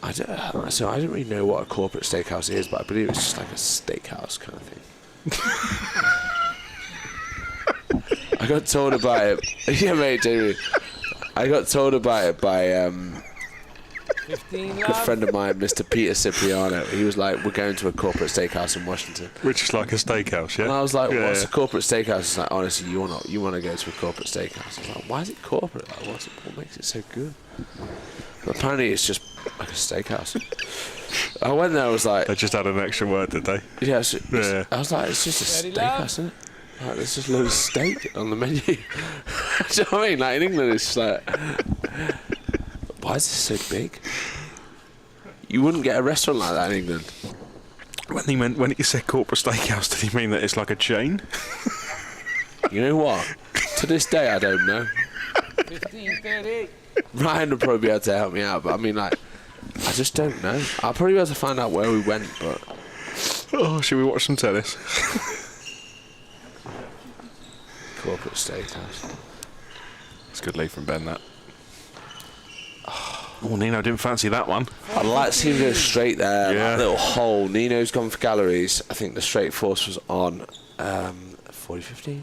I don't really know what a corporate steakhouse is, but I believe it's just like a steakhouse kind of thing. I got told about it. Yeah, mate, Jamie. I got told about it by a good friend of mine, Mr. Peter Cipriano. He was like, we're going to a corporate steakhouse in Washington. Which is like a steakhouse, yeah? And I was like, Yeah. what's a corporate steakhouse? He's like, honestly, you want to go to a corporate steakhouse. I was like, why is it corporate? Like, what makes it so good? But apparently it's just like a steakhouse. I went there, I was like... They just had an extra word, did they? Yeah, Yeah. I was like, it's just a steakhouse, isn't it? Like, there's just loads of steak on the menu. Do you know what I mean? Like, in England, it's like... Why is this so big? You wouldn't get a restaurant like that in England. When he said corporate steakhouse, did he mean that it's like a chain? You know what? To this day, I don't know. 15-38. Ryan would probably be able to help me out, but I mean, like, I just don't know. I'll probably be able to find out where we went, but... Oh, should we watch some tennis? Corporate Steakhouse. It's a good lead from Ben, that. Oh, Nino didn't fancy that one. I'd like to see him go straight there. Yeah. That little hole. Nino's gone for galleries. I think the straight force was on 40-15.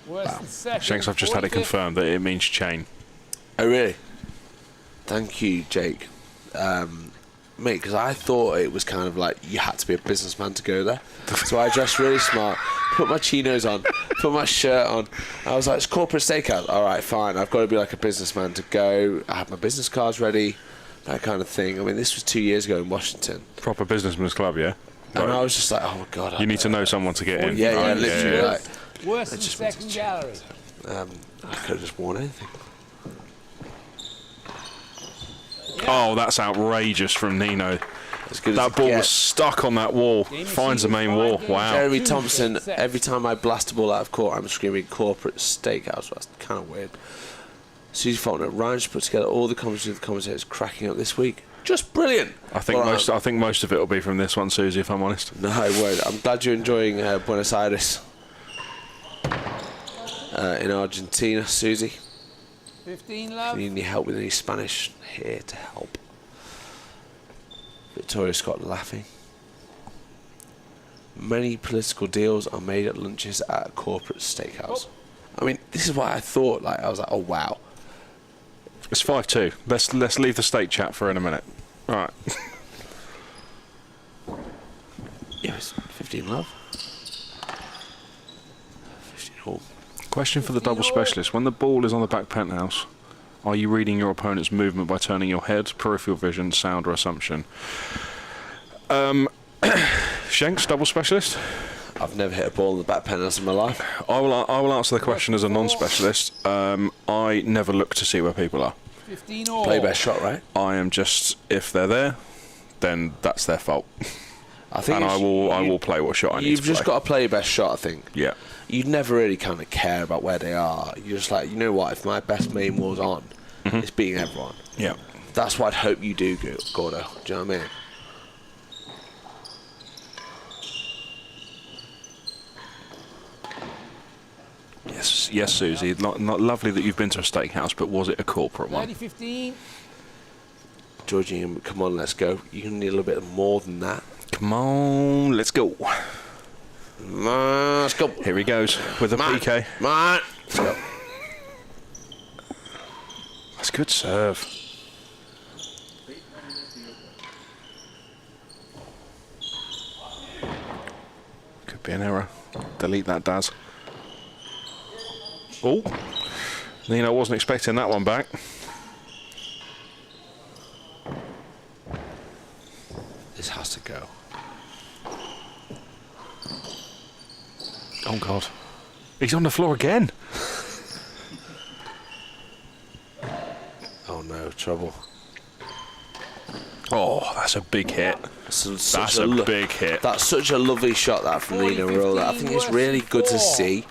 Worse than second. Shanks, I've just had it 45th. confirmed that it means chain. Oh, really? Thank you, Jake. Mate, because I thought it was kind of like you had to be a businessman to go there. So I dressed really smart, put my chinos on, put my shirt on. I was like, it's corporate steakhouse. All right, fine. I've got to be like a businessman to go. I had my business cards ready, that kind of thing. I mean, this was 2 years ago in Washington. Proper businessman's club, yeah? And I was just like, oh, my God. You need to know someone to get in. Yeah, Right, literally. yeah. Like, Worse than just went to second check. gallery. I could have just worn anything. Oh, that's outrageous from Nino. As good as That it ball was gets. stuck on that wall. Finds the main wall. Wow. Jeremy Two Thompson, straight sets. every time I blast a ball out of court, I'm screaming corporate steakhouse. That's kind of weird. Susie Faulkner, Ryan should put together all the commentators cracking up this week. Just brilliant. I think Well, I think most of it will be from this one, Susie, if I'm honest. No, I won't. I'm glad you're enjoying Buenos Aires in Argentina, Susie. 15 If love. you need any help with any Spanish, here to help. Victoria Scott laughing. Many political deals are made at lunches at a corporate steakhouse. I mean, this is what I thought. Like, I was like, oh wow. It's 5-2. Let's leave the state chat for in a minute. All right. Yeah, it's 15 love. 15 all. Question for the double specialist. When the ball is on the back penthouse, are you reading your opponent's movement by turning your head, peripheral vision, sound, or assumption? Shanks, double specialist? I've never hit a ball in the back penthouse in my life. I will answer the question as a non-specialist. I never look to see where people are. 15 all. Play best shot, right? I am just, if they're there, then that's their fault. I think And I it's- will play what shot I need to You've play. just got to play your best shot, I think. Yeah. You'd never really kind of care about where they are. You're just like, you know what, if my best main wall's on, it's beating everyone. Yeah. That's what I'd hope you do, Gordo. Do you know what I mean? Yes, Susie. Not lovely that you've been to a steakhouse, but was it a corporate one? 30-15. Georgie, come on, let's go. You're going to need a little bit more than that. Come on, let's go. Let's go. Here he goes with a PK. Come on. Let's go. That's good serve. Could be an error. Delete that, Daz. Oh, Nino wasn't expecting that one back. This has to go. Oh God, he's on the floor again. Oh no, trouble. Oh, that's a big hit. That's a big hit. That's such a lovely shot, that from Nino Merola. I think it's really good to see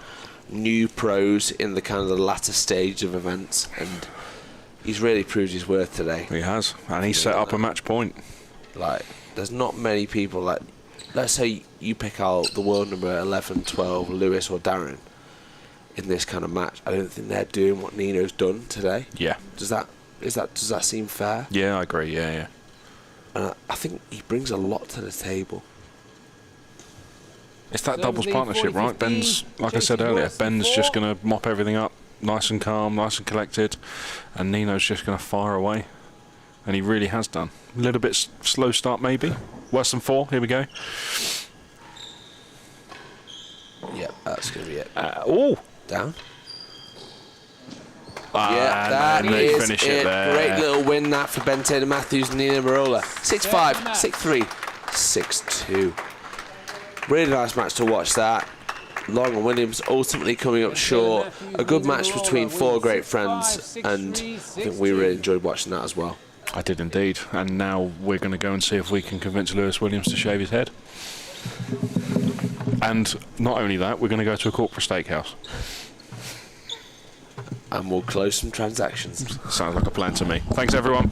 new pros in the kind of the latter stage of events, and he's really proved his worth today. He has, and he set up a match point. Like, there's not many people, like, let's say you pick out the world number 11, 12, Lewis or Darren in this kind of match. I don't think they're doing what Nino's done today. Yeah. Does that seem fair? Yeah, I agree. Yeah. And I think he brings a lot to the table. It's that So doubles the partnership, right? 40-15, Ben's, like I JT said earlier, worse than Ben's 4. just going to mop everything up, nice and calm, nice and collected, and Nino's just going to fire away. And he really has done. A little bit slow start, maybe. Worse than 4. Here we go. Yeah, that's going to be it. Oh! Down. Yeah, that and they is finish it. it there. Great little win that for Ben Taylor Matthews and Nino Merola. 6-5, 6-3, 6-2. Really nice match to watch that. Long and Williams ultimately coming up short. A good match between four great friends, and I think we really enjoyed watching that as well. I did indeed. And now we're going to go and see if we can convince Lewis Williams to shave his head. And not only that, we're going to go to a corporate steakhouse. And we'll close some transactions. Sounds like a plan to me. Thanks, everyone.